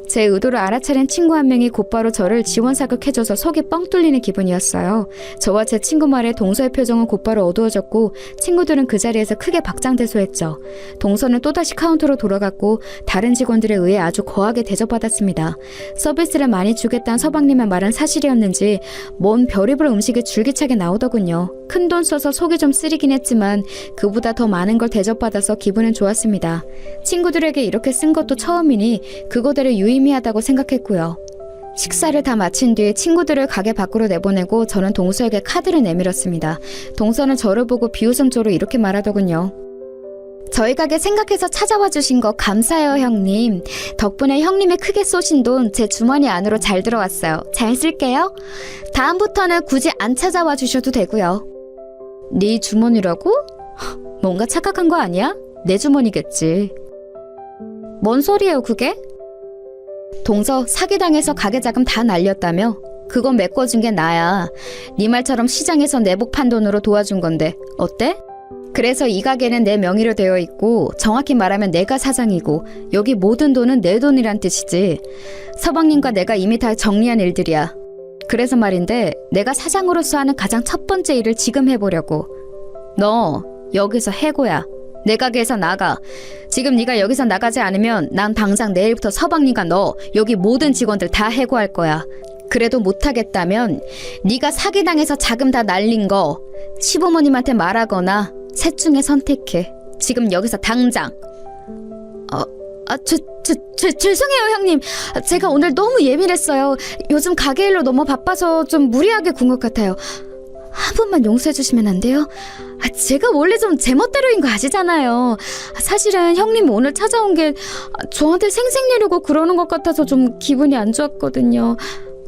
제 의도를 알아차린 친구 한 명이 곧바로 저를 지원사격해줘서 속이 뻥 뚫리는 기분이었어요. 저와 제 친구 말에 동서의 표정은 곧바로 어두워졌고 친구들은 그 자리에서 크게 박장대소했죠. 동서는 또다시 카운터로 돌아갔고 다른 직원들에 의해 아주 거하게 대접받았습니다. 서비스를 많이 주겠다는 서방님의 말은 사실이었는지 뭔 별의별 음식이 줄기차게 나오더군요. 큰돈 써서 속이 좀 쓰리긴 했지만 그보다 더 많은 걸 대접받아서 기분은 좋았습니다. 친구들에게 이렇게 쓴 것도 처음이니 그거대로 유의미하다고 생각했고요. 식사를 다 마친 뒤 친구들을 가게 밖으로 내보내고 저는 동서에게 카드를 내밀었습니다. 동서는 저를 보고 비웃음조로 이렇게 말하더군요. 저희 가게 생각해서 찾아와 주신 거 감사해요 형님. 덕분에 형님이 크게 쏘신 돈 제 주머니 안으로 잘 들어왔어요. 잘 쓸게요. 다음부터는 굳이 안 찾아와 주셔도 되고요. 네 주머니라고? 뭔가 착각한 거 아니야? 내 주머니겠지. 뭔 소리예요 그게? 동서 사기당해서 가게 자금 다 날렸다며? 그건 메꿔준 게 나야. 네 말처럼 시장에서 내복 판 돈으로 도와준 건데 어때? 그래서 이 가게는 내 명의로 되어 있고 정확히 말하면 내가 사장이고 여기 모든 돈은 내 돈이란 뜻이지. 서방님과 내가 이미 다 정리한 일들이야. 그래서 말인데 내가 사장으로서 하는 가장 첫 번째 일을 지금 해보려고. 너 여기서 해고야. 내 가게에서 나가. 지금 네가 여기서 나가지 않으면 난 당장 내일부터 서방님과 너 여기 모든 직원들 다 해고할 거야. 그래도 못하겠다면 네가 사기당해서 자금 다 날린 거 시부모님한테 말하거나 셋 중에 선택해. 지금 여기서 당장. 죄송해요 형님. 제가 오늘 너무 예민했어요. 요즘 가게 일로 너무 바빠서 좀 무리하게 군 것 같아요. 한 번만 용서해 주시면 안 돼요? 제가 원래 좀 제 멋대로인 거 아시잖아요. 사실은 형님 오늘 찾아온 게 저한테 생색내려고 그러는 것 같아서 좀 기분이 안 좋았거든요.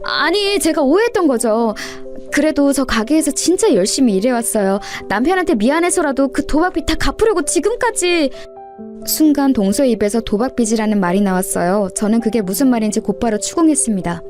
아니, 제가 오해했던 거죠. 그래도 저 가게에서 진짜 열심히 일해왔어요. 남편한테 미안해서라도 그 도박빚 다 갚으려고 지금까지. 순간 동서의 입에서 도박빚이라는 말이 나왔어요. 저는 그게 무슨 말인지 곧바로 추궁했습니다.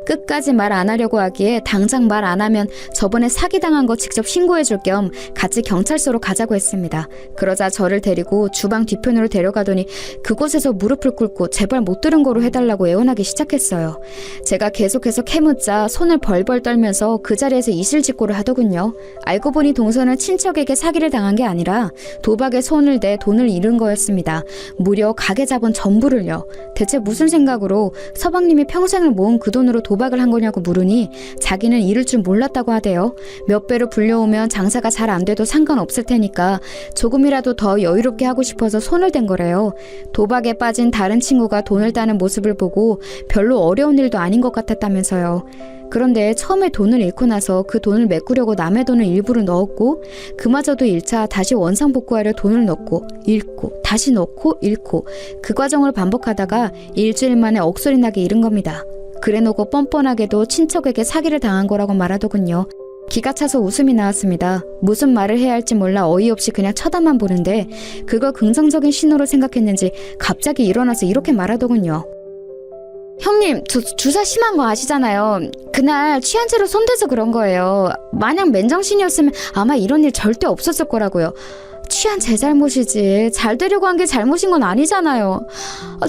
끝까지 말 안 하려고 하기에 당장 말 안 하면 저번에 사기당한 거 직접 신고해줄 겸 같이 경찰서로 가자고 했습니다. 그러자 저를 데리고 주방 뒤편으로 데려가더니 그곳에서 무릎을 꿇고 제발 못 들은 거로 해달라고 애원하기 시작했어요. 제가 계속해서 캐묻자 손을 벌벌 떨면서 그 자리에서 이실직고를 하더군요. 알고 보니 동서는 친척에게 사기를 당한 게 아니라 도박에 손을 대 돈을 잃은 거였습니다. 무려 가게 자본 전부를요. 대체 무슨 생각으로 서방님이 평생을 모은 그 돈으로 도박을 한 거냐고 물으니 자기는 잃을 줄 몰랐다고 하대요. 몇 배로 불려오면 장사가 잘 안 돼도 상관없을 테니까 조금이라도 더 여유롭게 하고 싶어서 손을 댄 거래요. 도박에 빠진 다른 친구가 돈을 따는 모습을 보고 별로 어려운 일도 아닌 것 같았다면서요. 그런데 처음에 돈을 잃고 나서 그 돈을 메꾸려고 남의 돈을 일부러 넣었고 그마저도 1차 다시 원상복구하려 돈을 넣고 잃고 다시 넣고 잃고 그 과정을 반복하다가 일주일 만에 억소리 나게 잃은 겁니다. 그래놓고 뻔뻔하게도 친척에게 사기를 당한 거라고 말하더군요. 기가 차서 웃음이 나왔습니다. 무슨 말을 해야 할지 몰라 어이없이 그냥 쳐다만 보는데 그걸 긍정적인 신호로 생각했는지 갑자기 일어나서 이렇게 말하더군요. 형님, 저 주사 심한 거 아시잖아요. 그날 취한 채로 손대서 그런 거예요. 만약 맨정신이었으면 아마 이런 일 절대 없었을 거라고요. 취한 제 잘못이지 잘 되려고 한 게 잘못인 건 아니잖아요.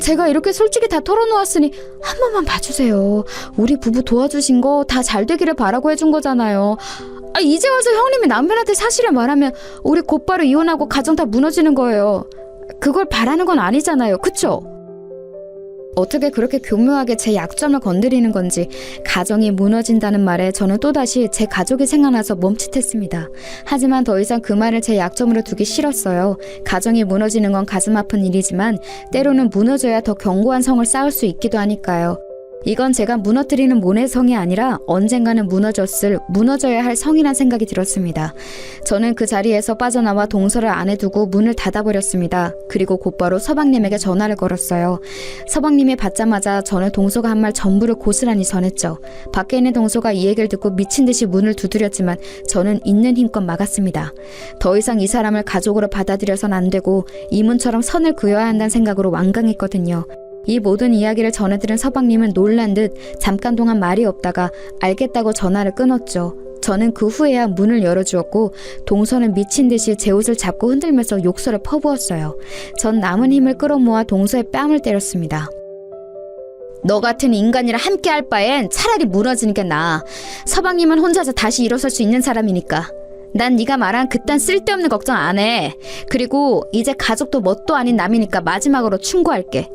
제가 이렇게 솔직히 다 털어놓았으니 한 번만 봐주세요. 우리 부부 도와주신 거 다 잘 되기를 바라고 해준 거잖아요. 이제 와서 형님이 남편한테 사실을 말하면 우리 곧바로 이혼하고 가정 다 무너지는 거예요. 그걸 바라는 건 아니잖아요. 그쵸? 어떻게 그렇게 교묘하게 제 약점을 건드리는 건지 가정이 무너진다는 말에 저는 또다시 제 가족이 생각나서 멈칫했습니다. 하지만 더 이상 그 말을 제 약점으로 두기 싫었어요. 가정이 무너지는 건 가슴 아픈 일이지만 때로는 무너져야 더 견고한 성을 쌓을 수 있기도 하니까요. 이건 제가 무너뜨리는 모내 성이 아니라 언젠가는 무너져야 할 성이란 생각이 들었습니다. 저는 그 자리에서 빠져나와 동서를 안에 두고 문을 닫아버렸습니다. 그리고 곧바로 서방님에게 전화를 걸었어요. 서방님이 받자마자 저는 동서가 한 말 전부를 고스란히 전했죠. 밖에 있는 동서가 이 얘기를 듣고 미친 듯이 문을 두드렸지만 저는 있는 힘껏 막았습니다. 더 이상 이 사람을 가족으로 받아들여선 안 되고 이문처럼 선을 그어야 한다는 생각으로 완강했거든요. 이 모든 이야기를 전해들은 서방님은 놀란 듯 잠깐 동안 말이 없다가 알겠다고 전화를 끊었죠. 저는 그 후에야 문을 열어주었고 동서는 미친 듯이 제 옷을 잡고 흔들면서 욕설을 퍼부었어요. 전 남은 힘을 끌어모아 동서의 뺨을 때렸습니다. 너 같은 인간이랑 함께 할 바엔 차라리 무너지는 게 나아. 서방님은 혼자서 다시 일어설 수 있는 사람이니까. 난 네가 말한 그딴 쓸데없는 걱정 안 해. 그리고 이제 가족도 뭣도 아닌 남이니까 마지막으로 충고할게.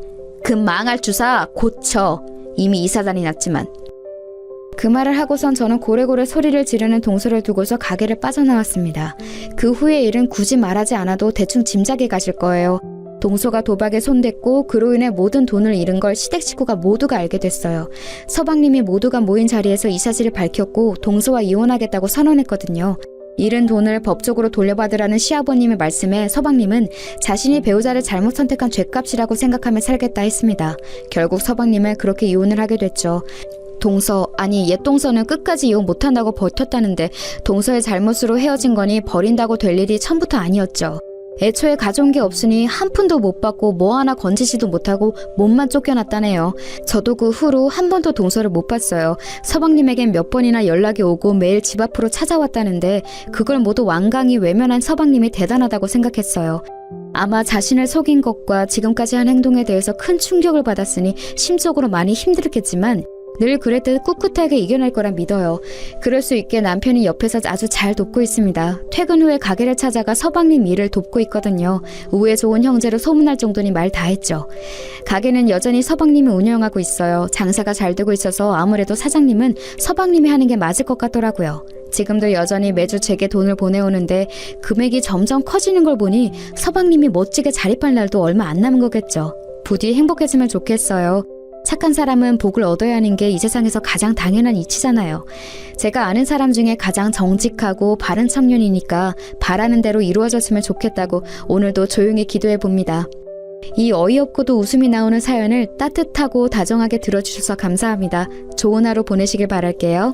그 망할 주사 고쳐. 이미 이사단이 났지만. 그 말을 하고선 저는 고래고래 소리를 지르는 동서를 두고서 가게를 빠져나왔습니다. 그 후의 일은 굳이 말하지 않아도 대충 짐작이 가실 거예요. 동서가 도박에 손댔고 그로 인해 모든 돈을 잃은 걸 시댁 식구가 모두가 알게 됐어요. 서방님이 모두가 모인 자리에서 이 사실을 밝혔고 동서와 이혼하겠다고 선언했거든요. 잃은 돈을 법적으로 돌려받으라는 시아버님의 말씀에 서방님은 자신이 배우자를 잘못 선택한 죗값이라고 생각하며 살겠다 했습니다. 결국 서방님은 그렇게 이혼을 하게 됐죠. 옛 동서는 끝까지 이혼 못한다고 버텼다는데 동서의 잘못으로 헤어진 거니 버린다고 될 일이 처음부터 아니었죠. 애초에 가져온 게 없으니 한 푼도 못 받고 뭐 하나 건지지도 못하고 몸만 쫓겨났다네요. 저도 그 후로 한 번도 동서를 못 봤어요. 서방님에겐 몇 번이나 연락이 오고 매일 집 앞으로 찾아왔다는데 그걸 모두 완강히 외면한 서방님이 대단하다고 생각했어요. 아마 자신을 속인 것과 지금까지 한 행동에 대해서 큰 충격을 받았으니 심적으로 많이 힘들었겠지만 늘 그랬듯 꿋꿋하게 이겨낼 거라 믿어요. 그럴 수 있게 남편이 옆에서 아주 잘 돕고 있습니다. 퇴근 후에 가게를 찾아가 서방님 일을 돕고 있거든요. 우애 좋은 형제로 소문날 정도니 말 다 했죠. 가게는 여전히 서방님이 운영하고 있어요. 장사가 잘 되고 있어서 아무래도 사장님은 서방님이 하는 게 맞을 것 같더라고요. 지금도 여전히 매주 제게 돈을 보내오는데 금액이 점점 커지는 걸 보니 서방님이 멋지게 자립할 날도 얼마 안 남은 거겠죠. 부디 행복해지면 좋겠어요. 착한 사람은 복을 얻어야 하는 게 이 세상에서 가장 당연한 이치잖아요. 제가 아는 사람 중에 가장 정직하고 바른 청년이니까 바라는 대로 이루어졌으면 좋겠다고 오늘도 조용히 기도해 봅니다. 이 어이없고도 웃음이 나오는 사연을 따뜻하고 다정하게 들어주셔서 감사합니다. 좋은 하루 보내시길 바랄게요.